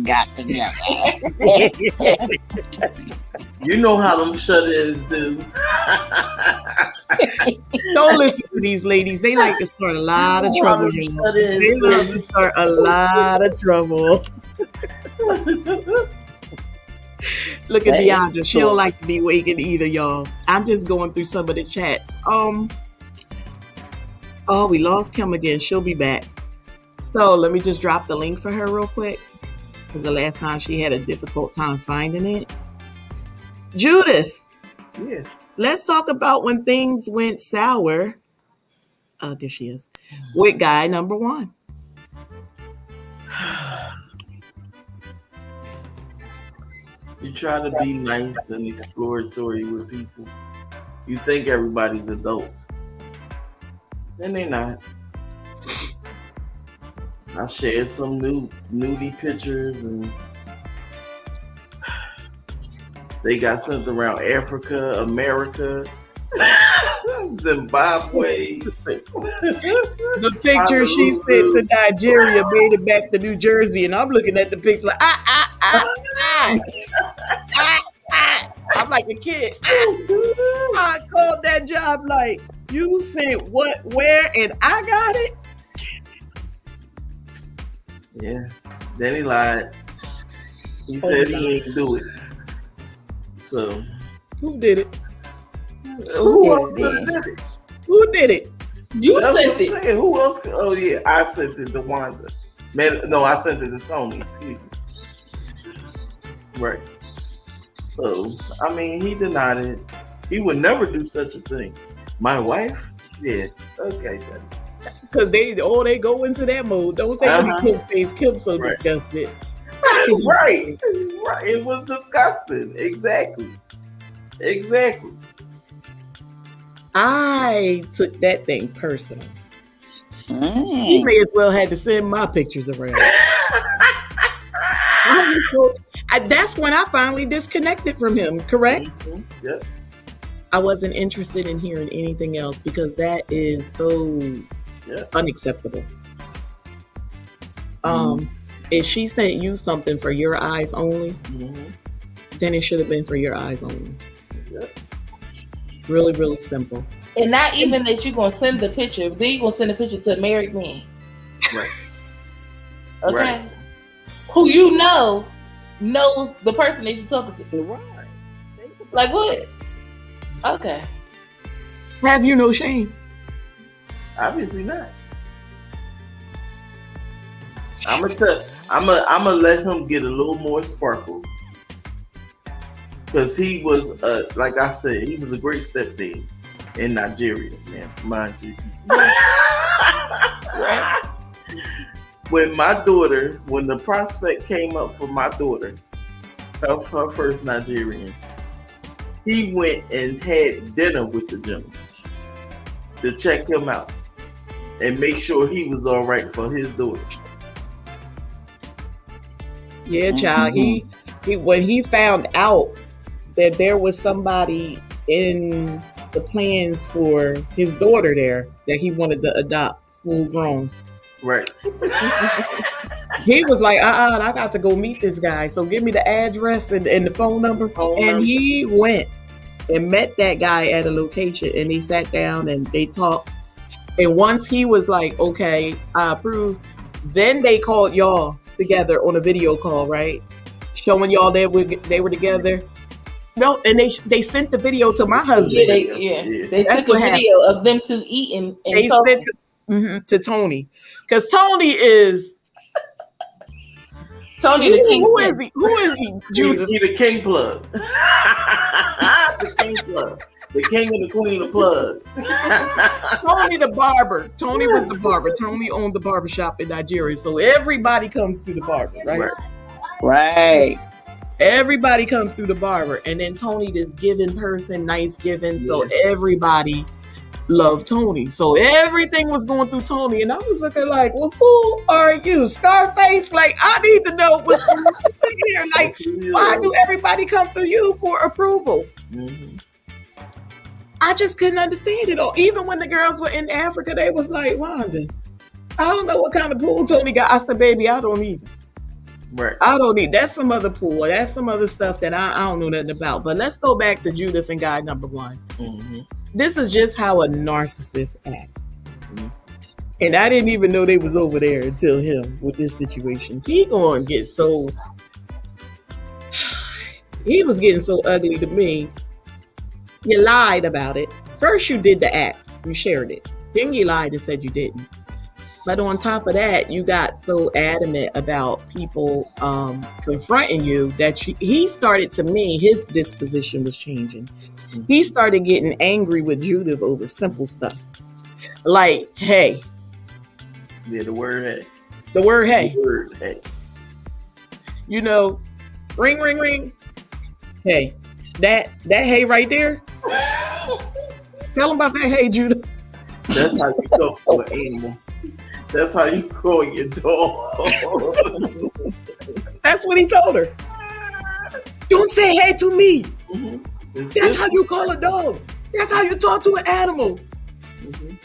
You know how them shut-ins do. Don't listen to these ladies. They like to start a lot of trouble. They like to start a lot of trouble. Look at Deandra. She don't like to be waking either, y'all. I'm just going through some of the chats. We lost Kim again. She'll be back. So let me just drop the link for her real quick, because the last time she had a difficult time finding it. Judith. Yeah. Let's talk about when things went sour. Oh, there she is. With guy number 1. You try to be nice and exploratory with people. You think everybody's adults. And they're not. I shared some nudie pictures and they got sent around Africa, America, Zimbabwe. The picture she sent to Nigeria made it back to New Jersey, and I'm looking at the picture like I'm like a kid. I called that job like, you sent what, where, and I got it. Yeah. Then he lied. He said he ain't do it. So who did it? Who else did it? Who did it? You That's sent what I'm it. saying. Who else? Oh yeah, I sent it to Wanda. Man, no, I sent it to Tony. Excuse me. Right. So I mean, he denied it. He would never do such a thing. My wife? Yeah. Okay. Then. Because they go into that mode. Don't think when he killed face, killed so disgusted. Right. It was disgusting. Exactly. I took that thing personal. He may as well had to send my pictures around. That's when I finally disconnected from him, correct? Mm-hmm. Yep. I wasn't interested in hearing anything else because that is so unacceptable. If she sent you something for your eyes only, then it should have been for your eyes only. Yep. Really, really simple. And not even that you're gonna send the picture, then you're gonna send a picture to a married man. Right. Okay. Right. Who you know knows the person that you're talking to. Right. Like what? Okay. Have you no shame? Obviously not. I'm gonna let him get a little more sparkle. Because he was, like I said, he was a great stepdad in Nigeria, man, mind you. Right. When the prospect came up for my daughter, her first Nigerian, he went and had dinner with the gentleman to check him out and make sure he was all right for his daughter. Yeah, child. He when he found out that there was somebody in the plans for his daughter there that he wanted to adopt full grown. Right. He was like, I got to go meet this guy. So give me the address and the phone number. He went and met that guy at a location and they sat down and they talked. And once he was like, okay, I approve, then they called y'all together on a video call, right? Showing y'all they were together. No, and they sent the video to my husband. They That's took a what video of them two eating and they talking. sent to Tony. Because Tony is Tony the king. Who is he? Judith. He the king plug. The king plug. The king and the queen of plug. Tony the barber. Tony was the barber. Tony owned the barber shop in Nigeria. So everybody comes to the barber, right? Right. Everybody comes through the barber. And then Tony, this giving person, nice giving. So everybody loved Tony. So everything was going through Tony. And I was looking like, well, who are you? Scarface? Like, I need to know what's going on here. Like, why do everybody come through you for approval? Mm-hmm. I just couldn't understand it all. Even when the girls were in Africa, they was like, Wanda, I don't know what kind of pool Tony got. I said, baby, I don't need it. Right. I don't need. That's some other pool. That's some other stuff that I don't know nothing about. But let's go back to Judith and guy number one. Mm-hmm. This is just how a narcissist acts. Mm-hmm. And I didn't even know they was over there until him with this situation. He was getting so ugly to me. You lied about it. First you did the act. You shared it. Then you lied and said you didn't. But on top of that, you got so adamant about people confronting you that he started, to me, his disposition was changing. He started getting angry with Judith over simple stuff. Like, hey. Yeah, the word hey. The word hey. The word hey. You know, ring, ring, ring. Hey, that hay right there. Tell them about that hay, Judith. That's how you talk to an animal. That's how you call your dog. That's what he told her. Don't say hey to me. Mm-hmm. That's how you call a dog. That's how you talk to an animal. Mm-hmm.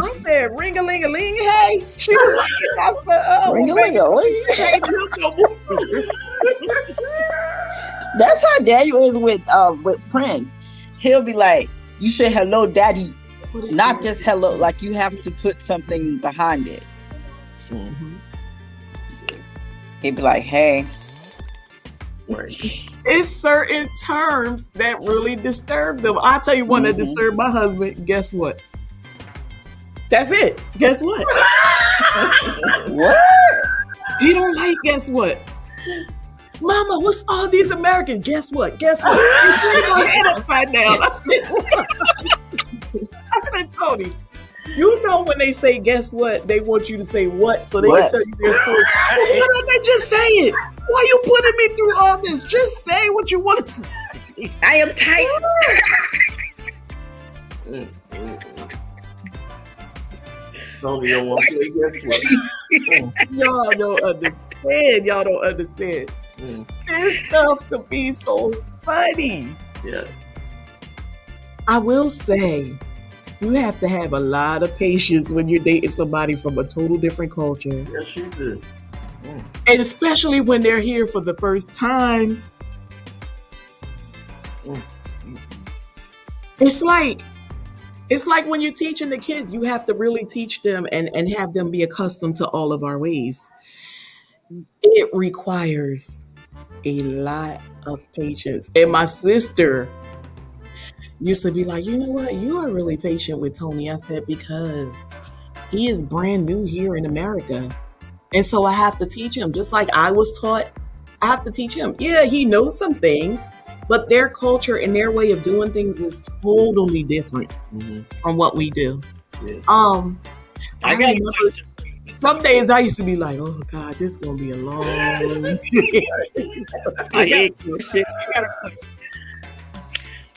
I said, ring-a-ling-a-ling, hey. She was like, that's the Ring-a-ling-a-ling. Hey, That's how Daniel is with friends. He'll be like, you say hello, daddy. Not just hello, like you have to put something behind it. Mm-hmm. He'd be like, hey. Right. It's certain terms that really disturb them. I'll tell you one that disturbed my husband. Guess what? That's it. Guess what? What? He don't like guess what? Mama, what's all these Americans? Guess what? Guess what? You turn my head upside down. I said, Tony, you know when they say guess what, they want you to say what, so they can tell you their story. Why don't they just say it? Why you putting me through all this? Just say what you want to say. I am tight. Tony don't want to say guess what. Y'all don't understand. Y'all don't understand. This stuff could be so funny. Yes. I will say, you have to have a lot of patience when you're dating somebody from a total different culture. Yes, you do. And especially when they're here for the first time. It's like when you're teaching the kids, you have to really teach them and have them be accustomed to all of our ways. It requires a lot of patience. And my sister used to be like, you know what? You are really patient with Tony. I said, because he is brand new here in America. And so I have to teach him. Just like I was taught, I have to teach him. Yeah, he knows some things, but their culture and their way of doing things is totally different from what we do. Yeah. I remember some days I used to be like, oh God, this is going to be a long I got a question.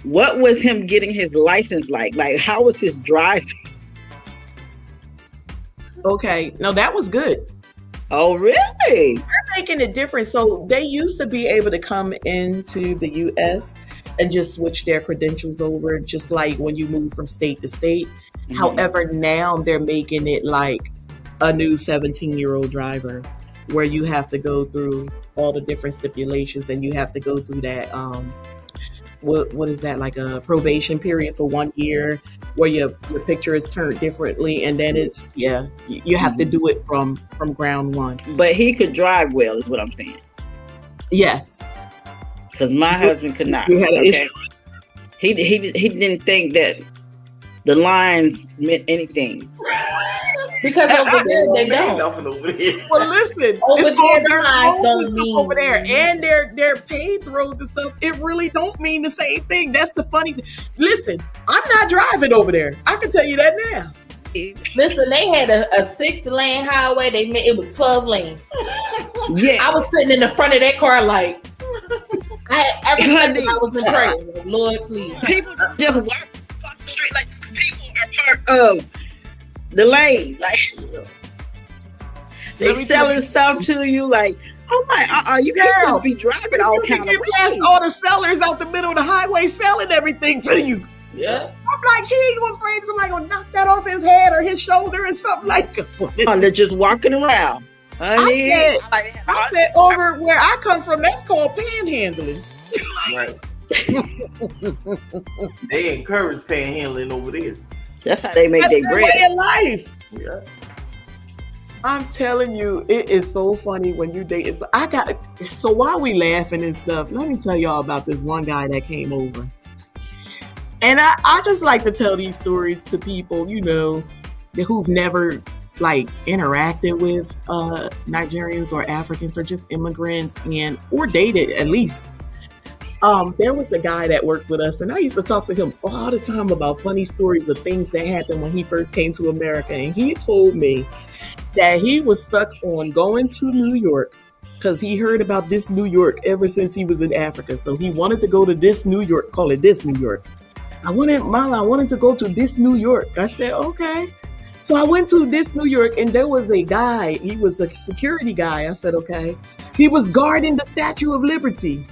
What was him getting his license like? Like, how was his driving? Okay, no, that was good. Oh, really? They're making it different. So they used to be able to come into the U.S. and just switch their credentials over, just like when you move from state to state. Mm-hmm. However, now they're making it like a new 17-year-old driver, where you have to go through all the different stipulations and you have to go through that what is that, like a probation period for 1 year where your picture is turned differently, and then it's you have to do it from ground one. But he could drive well, is what I'm saying. Yes, because my husband could not. We had an issue. He didn't think that the lines meant anything. Because over there they don't. Well, listen, over it's there all lines don't stuff mean over there, and they're paved roads and stuff. It really don't mean the same thing. That's the funny thing. Listen, I'm not driving over there. I can tell you that now. Listen, they had a 6-lane highway. It was 12 lanes. Yeah, I was sitting in the front of that car like every time I was in prayer. Like, Lord, please. People just walk across the street like people are part of the lane. Like they selling stuff to you. Like, oh my, you can't just be driving all kind of ways. Past all the sellers out the middle of the highway selling everything to you. Yeah. I'm like, he ain't gonna afraid somebody gonna knock that off his head or his shoulder or something like that. They're just walking around. I said over where I come from, that's called panhandling. Right. They encourage panhandling over there. That's how they make their bread. Way of life. Yeah. I'm telling you, it is so funny when you date. So while we laughing and stuff, let me tell y'all about this one guy that came over. And I just like to tell these stories to people, you know, who've never like interacted with Nigerians or Africans or just immigrants or dated at least. There was a guy that worked with us, and I used to talk to him all the time about funny stories of things that happened when he first came to America. And he told me that he was stuck on going to New York because he heard about this New York ever since he was in Africa. So he wanted to go to this New York, call it this New York. I wanted to go to this New York. I said, okay. So I went to this New York and there was a guy. He was a security guy. I said, okay. He was guarding the Statue of Liberty.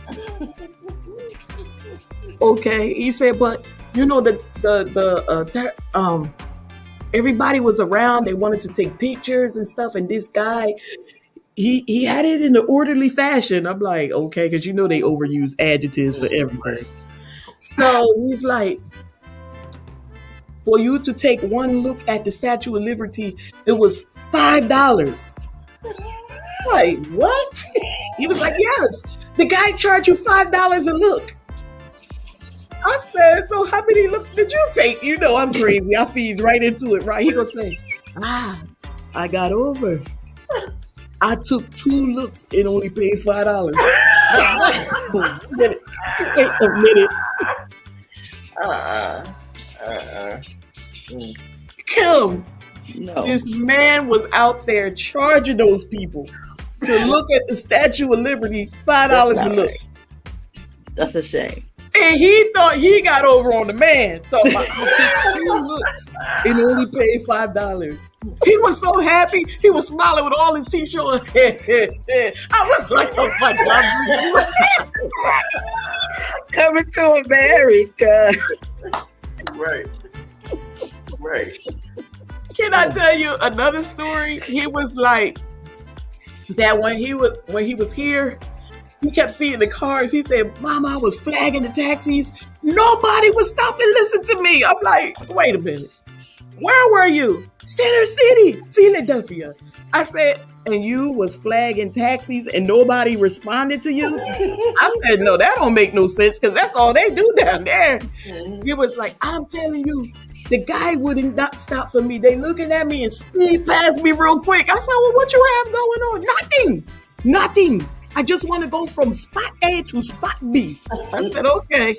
Okay. He said, but you know, everybody was around. They wanted to take pictures and stuff. And this guy, he had it in an orderly fashion. I'm like, okay, because you know they overuse adjectives for everything. So he's like, for you to take one look at the Statue of Liberty, it was $5. Like, what? He was like, yes, the guy charged you $5 a look. I said, so how many looks did you take? You know I'm crazy. I feeds right into it, right? He gonna say, I got over. I took 2 looks and only paid $5. Wait a minute. Kim, No. this man was out there charging those people to look at the Statue of Liberty, $5 a look. Right. That's a shame. And he thought he got over on the man. So I took 2 looks and only paid $5. He was so happy. He was smiling with all his teeth on. I was like, oh my God. Coming to America. Right. Right. Can I tell you another story? He was like that when he was here, he kept seeing the cars. He said, Mama, I was flagging the taxis. Nobody would stop and listen to me. I'm like, wait a minute. Where were you? Center City, Philadelphia. I said, and you was flagging taxis and nobody responded to you? I said, no, that don't make no sense because that's all they do down there. He was like, I'm telling you, the guy wouldn't not stop for me. They looking at me and speed past me real quick. I said, well, what you have going on? Nothing. I just want to go from spot A to spot B. I said, okay.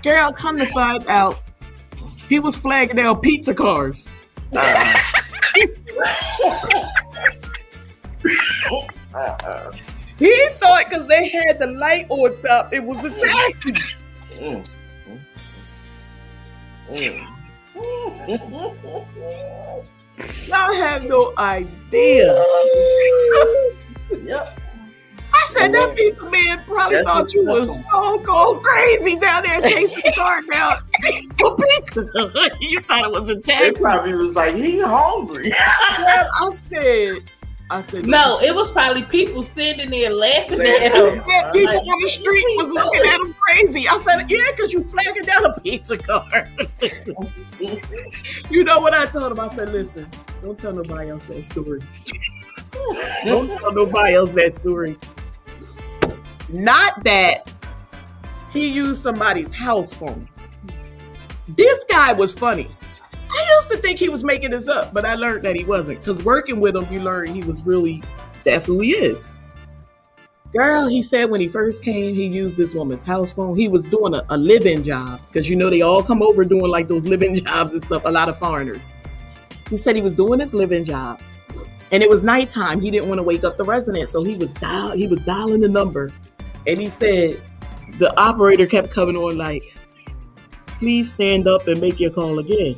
Girl, come to find out, he was flagging down pizza cars. He thought because they had the light on top, it was a taxi. Y'all have no idea. Yep. I said that pizza man probably thought you was so cold crazy down there chasing the car down for pizza. You thought it was a They taxi. probably was like, he hungry. Well, I said, No, it was probably people sitting there laughing at he him. said people on the street was looking at him crazy. I said, yeah, because you flagging down a pizza car. You know what I told him? I said, listen, don't tell nobody else that story. Don't tell nobody else that story. Not that he used somebody's house phone. This guy was funny. I used to think he was making this up, but I learned that he wasn't. Because working with him, you learn he was really, that's who he is. Girl, he said when he first came, he used this woman's house phone. He was doing a live-in job. Because you know they all come over doing like those live-in jobs and stuff. A lot of foreigners. He said he was doing his live-in job. And it was nighttime. He didn't want to wake up the residents. So he was dialing the number. And he said the operator kept coming on like, please stand up and make your call again.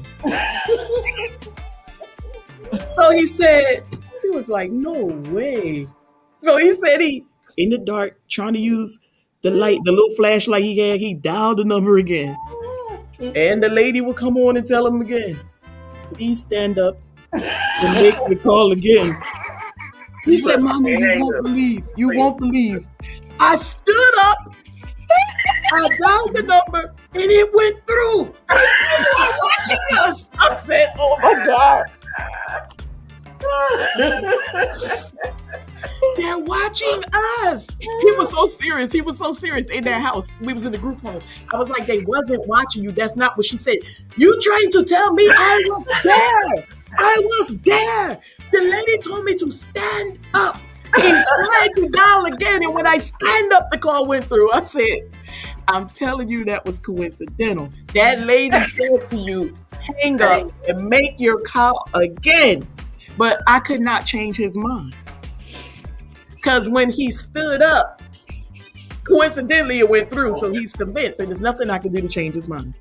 So he said, he was like, no way. So he said he, in the dark, trying to use the light, the little flashlight he had, he dialed the number again. And the lady would come on and tell him again, please stand up and make your call again. He said, Mama, you won't believe. I stood up, I dialed the number, and it went through. People are watching us. I said, oh my God. They're watching us. He was so serious in their house. We was in the group home. I was like, they wasn't watching you. That's not what she said. You trying to tell me I was there. I was there. The lady told me to stand up and tried to dial again. And when I stand up, the call went through. I said, I'm telling you that was coincidental. That lady said to you, hang up and make your call again. But I could not change his mind. Because when he stood up, coincidentally, it went through. So he's convinced, and there's nothing I can do to change his mind.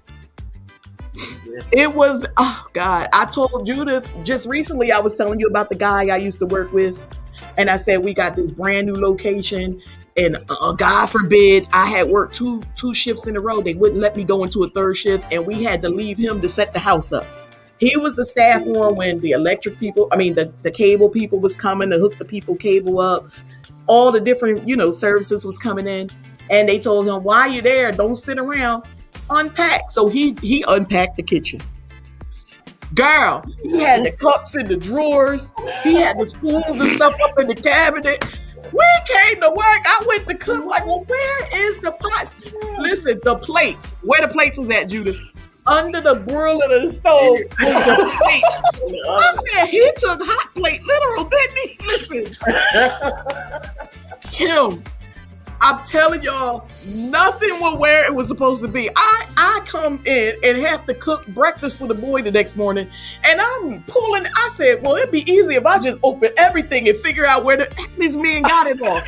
It was, oh God. I told Judith just recently, I was telling you about the guy I used to work with. And I said, we got this brand new location. And God forbid, I had worked two shifts in a row. They wouldn't let me go into a third shift. And we had to leave him to set the house up. He was the staff one when the electric people, the cable people was coming to hook the people cable up. All the different, services was coming in. And they told him, while you're there, don't sit around, unpack. So he unpacked the kitchen. Girl, he had the cups in the drawers. He had the spoons and stuff up in the cabinet. We came to work. I went to cook like, well, where is the pots? Listen, the plates. Where the plates was at, Judith? Under the broiler of the stove was the plate. I said, he took hot plate literal, didn't he? Listen. Him. I'm telling y'all, nothing was where it was supposed to be. I come in and have to cook breakfast for the boy the next morning, and I'm pulling. I said, well, it'd be easy if I just open everything and figure out where this man got it all.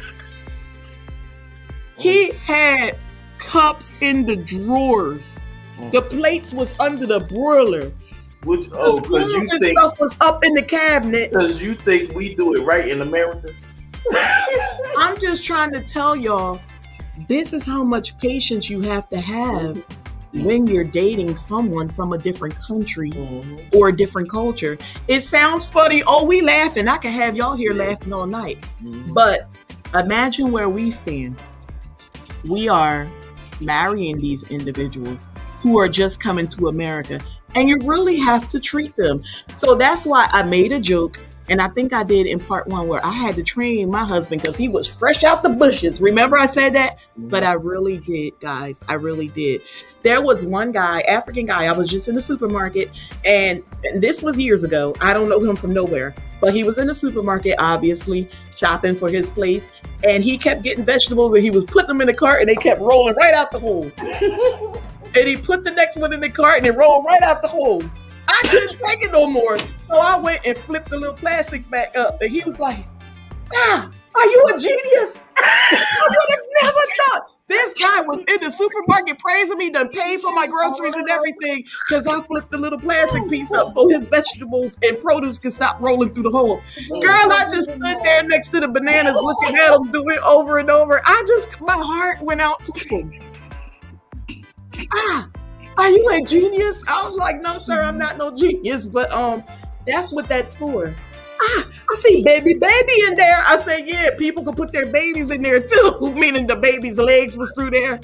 He had cups in the drawers. The plates was under the broiler. Because you think stuff was up in the cabinet. Because you think we do it right in America. I'm just trying to tell y'all, this is how much patience you have to have when you're dating someone from a different country or a different culture. It sounds funny. Oh, we laughing. I can have y'all here laughing all night. But imagine where we stand. We are marrying these individuals who are just coming to America, and you really have to treat them. So that's why I made a joke. And I think I did in part 1 where I had to train my husband because he was fresh out the bushes. Remember I said that? But I really did, guys. I really did. There was one guy, African guy. I was just in the supermarket, and this was years ago. I don't know him from nowhere, but he was in the supermarket, obviously shopping for his place. And he kept getting vegetables and he was putting them in the cart and they kept rolling right out the hole. And he put the next one in the cart and it rolled right out the hole. I couldn't take it no more. So I went and flipped the little plastic back up. And he was like, are you a genius? I would have never thought. This guy was in the supermarket praising me, done paid for my groceries and everything because I flipped the little plastic piece up so his vegetables and produce could stop rolling through the hole. Girl, I just stood there next to the bananas looking at him do it over and over. My heart went out to him. Are you a genius? I was like, no, sir, I'm not no genius. But that's what that's for. I see baby in there. I said, yeah, people could put their babies in there too, meaning the baby's legs was through there.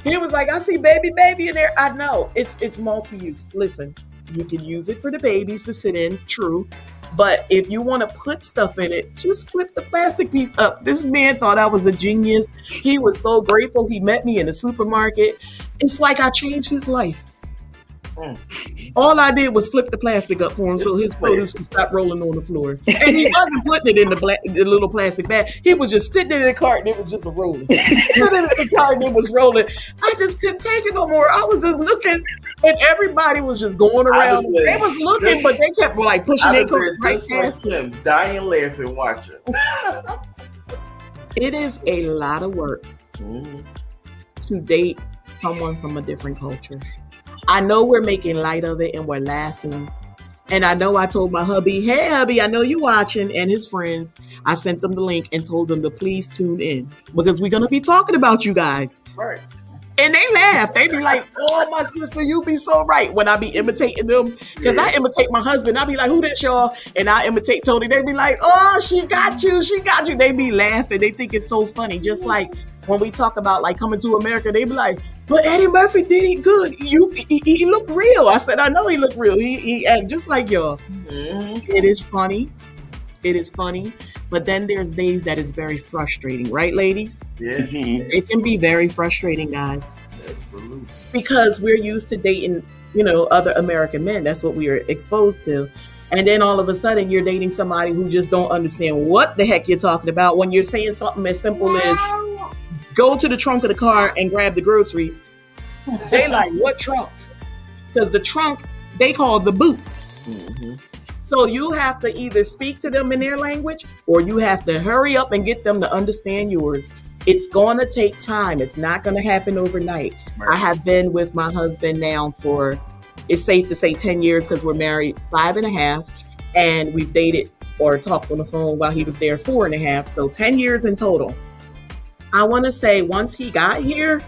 He was like, I see baby in there. I know, it's multi-use. Listen, you can use it for the babies to sit in, true. But if you want to put stuff in it, just flip the plastic piece up. This man thought I was a genius. He was so grateful. He met me in the supermarket. It's like I changed his life. All I did was flip the plastic up for him so his produce could stop rolling on the floor. And he wasn't putting it in the little plastic bag. He was just sitting in the cart and it was just rolling. Sitting in the cart and it was rolling. I just couldn't take it no more. I was just looking and everybody was just going around. They was looking, but they kept like pushing their coats right past him, dying laughing, watching. It is a lot of work to date someone from a different culture. I know we're making light of it and we're laughing. And I know I told my hubby, hey, hubby, I know you watching, and his friends. I sent them the link and told them to please tune in because we're going to be talking about you guys. Right. And they laugh. They be like, oh, my sister, you be so right when I be imitating them. Because I imitate my husband. I be like, who this, y'all? And I imitate Tony. They be like, oh, she got you. She got you. They be laughing. They think it's so funny. Just like when we talk about like coming to America, they be like, but Eddie Murphy did it good. He looked real. I said, I know he looked real. He acted just like y'all. It is funny. It is funny. But then there's days that is very frustrating. Right, ladies? Yeah. It can be very frustrating, guys. Absolutely. Because we're used to dating, other American men. That's what we are exposed to. And then all of a sudden you're dating somebody who just don't understand what the heck you're talking about when you're saying something as simple as go to the trunk of the car and grab the groceries. They like, what trunk? Because the trunk, they call the boot. So you have to either speak to them in their language, or you have to hurry up and get them to understand yours. It's going to take time. It's not going to happen overnight. Right. I have been with my husband now for, it's safe to say 10 years, because we're married 5.5, and we've dated or talked on the phone while he was there 4.5. So 10 years in total. I want to say once he got here,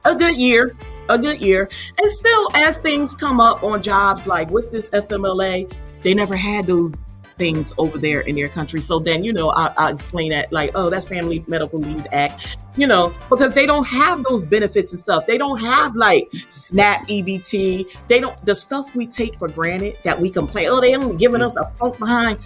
a good year. And still, as things come up on jobs like, what's this FMLA? They never had those things over there in their country. So then, I'll explain that, like, oh, that's Family Medical Leave Act, because they don't have those benefits and stuff. They don't have like SNAP, EBT. The stuff we take for granted that we complain, oh, they haven't given us a funk behind.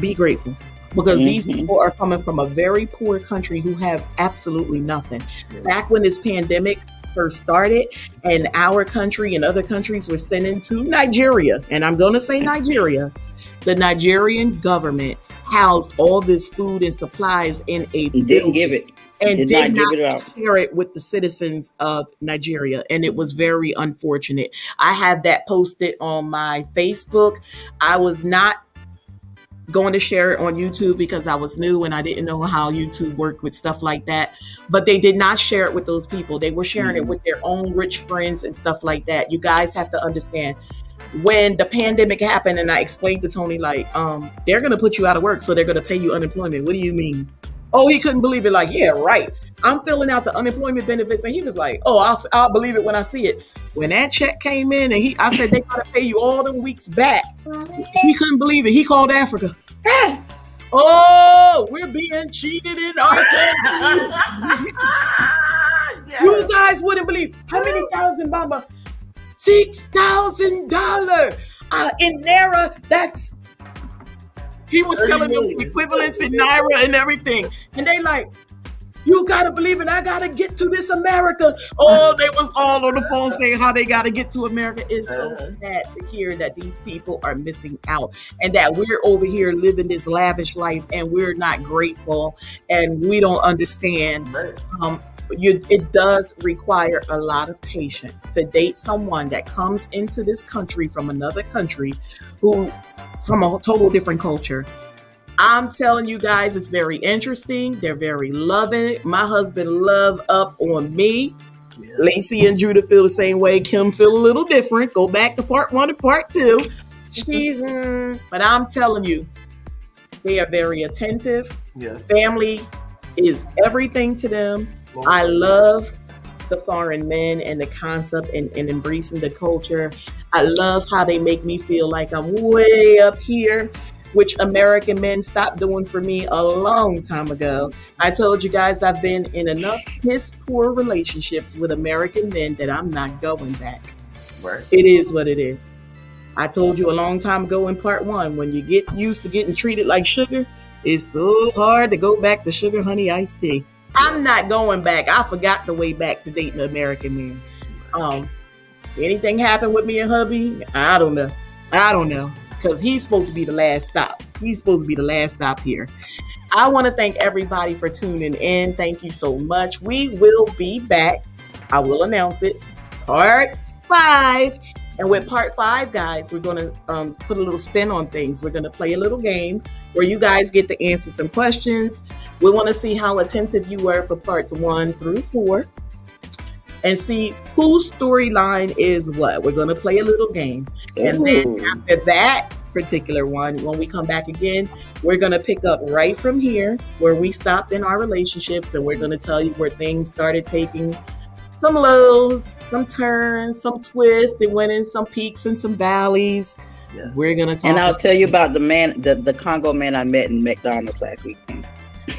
Be grateful. Because these people are coming from a very poor country who have absolutely nothing. Back when this pandemic first started, and our country and other countries were sending to Nigeria, and I'm going to say Nigeria, the Nigerian government housed all this food and supplies in a didn't give it. And did not give it out. Share it with the citizens of Nigeria. And it was very unfortunate. I have that posted on my Facebook. I was not going to share it on YouTube because I was new and I didn't know how YouTube worked with stuff like that. But they did not share it with those people. They were sharing it with their own rich friends and stuff like that. You guys have to understand, when the pandemic happened and I explained to Tony, like, they're going to put you out of work, so they're going to pay you unemployment. What do you mean? Oh, he couldn't believe it. Like, yeah, right. I'm filling out the unemployment benefits. And he was like, oh, I'll believe it when I see it. When that check came in and I said, they got to pay you all them weeks back. He couldn't believe it. He called Africa. Hey, oh, we're being cheated in our country. Yes. You guys wouldn't believe how many thousand, Mama? $6,000 in Naira. That's, he was selling them equivalents in Naira and everything. And they like, you gotta believe it. I gotta get to this America. Oh, they was all on the phone saying how they gotta get to America. It's so sad to hear that these people are missing out and that we're over here living this lavish life and we're not grateful and we don't understand. It does require a lot of patience to date someone that comes into this country from another country who from a total different culture. I'm telling you guys, it's very interesting. They're very loving. My husband love up on me. Yeah. Lacey and Judith feel the same way. Kim feel a little different. Go back to part 1 and part 2. But I'm telling you, they are very attentive. Yes. Family is everything to them. I love the foreign men and the concept and embracing the culture. I love how they make me feel like I'm way up here, which American men stopped doing for me a long time ago. I told you guys I've been in enough piss poor relationships with American men that I'm not going back. Right. It is what it is. I told you a long time ago in part 1, when you get used to getting treated like sugar, it's so hard to go back to sugar, honey, iced tea. I'm not going back. I forgot the way back to dating an American man. Anything happened with me and hubby? I don't know. Because he's supposed to be the last stop. He's supposed to be the last stop here. I want to thank everybody for tuning in. Thank you so much. We will be back. I will announce it. Part 5. And with part 5, guys, we're going to put a little spin on things. We're going to play a little game where you guys get to answer some questions. We want to see how attentive you were for parts 1 through 4. And see whose storyline is what. We're going to play a little game. And then after that particular one, when we come back again, we're going to pick up right from here where we stopped in our relationships. And we're going to tell you where things started taking some lows, some turns, some twists. It went in some peaks and some valleys. Yeah. We're going to talk. And I'll tell you about the man, the Congo man I met in McDonald's last weekend.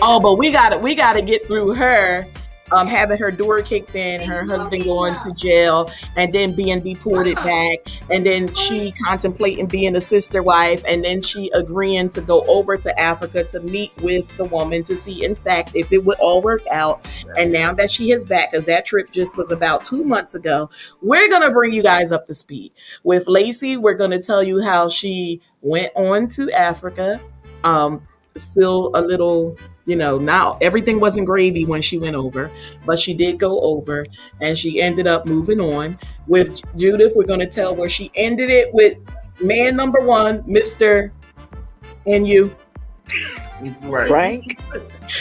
Oh, but we got to get through her. Having her door kicked in, her husband going to jail, and then being deported back, and then she contemplating being a sister wife, and then she agreeing to go over to Africa to meet with the woman to see, in fact, if it would all work out. And now that she is back, because that trip just was about 2 months ago, we're going to bring you guys up to speed. With Lacey, we're going to tell you how she went on to Africa. Still a little... now everything wasn't gravy when she went over, but she did go over and she ended up moving on. With Judith, we're going to tell where she ended it with man number one, Mr. and you. Right. Frank.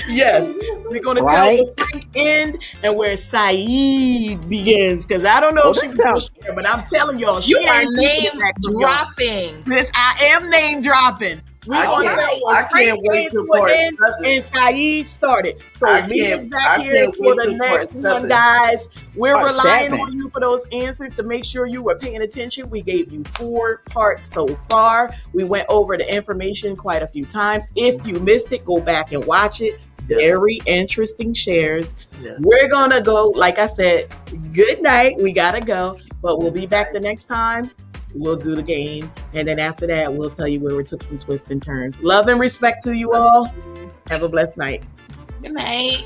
Yes, we're gonna tell the Frank end and where Saeed begins. Because I don't know if she's here, but I'm telling y'all, she You are ain't name dropping. dropping. This I am name dropping. I can't wait till part 7. And Saeed started. So me is back here can't for wait the till part next 7. one, guys. We're Part relying 7. on you for those answers to make sure you were paying attention. We gave you 4 parts so far. We went over the information quite a few times. If you missed it, go back and watch it. Very interesting shares. Yeah. We're gonna go, like I said, good night. We gotta go, but we'll be back the next time. We'll do the game, and then after that, we'll tell you where we took some twists and turns. Love and respect to you all. Have a blessed night. Good night.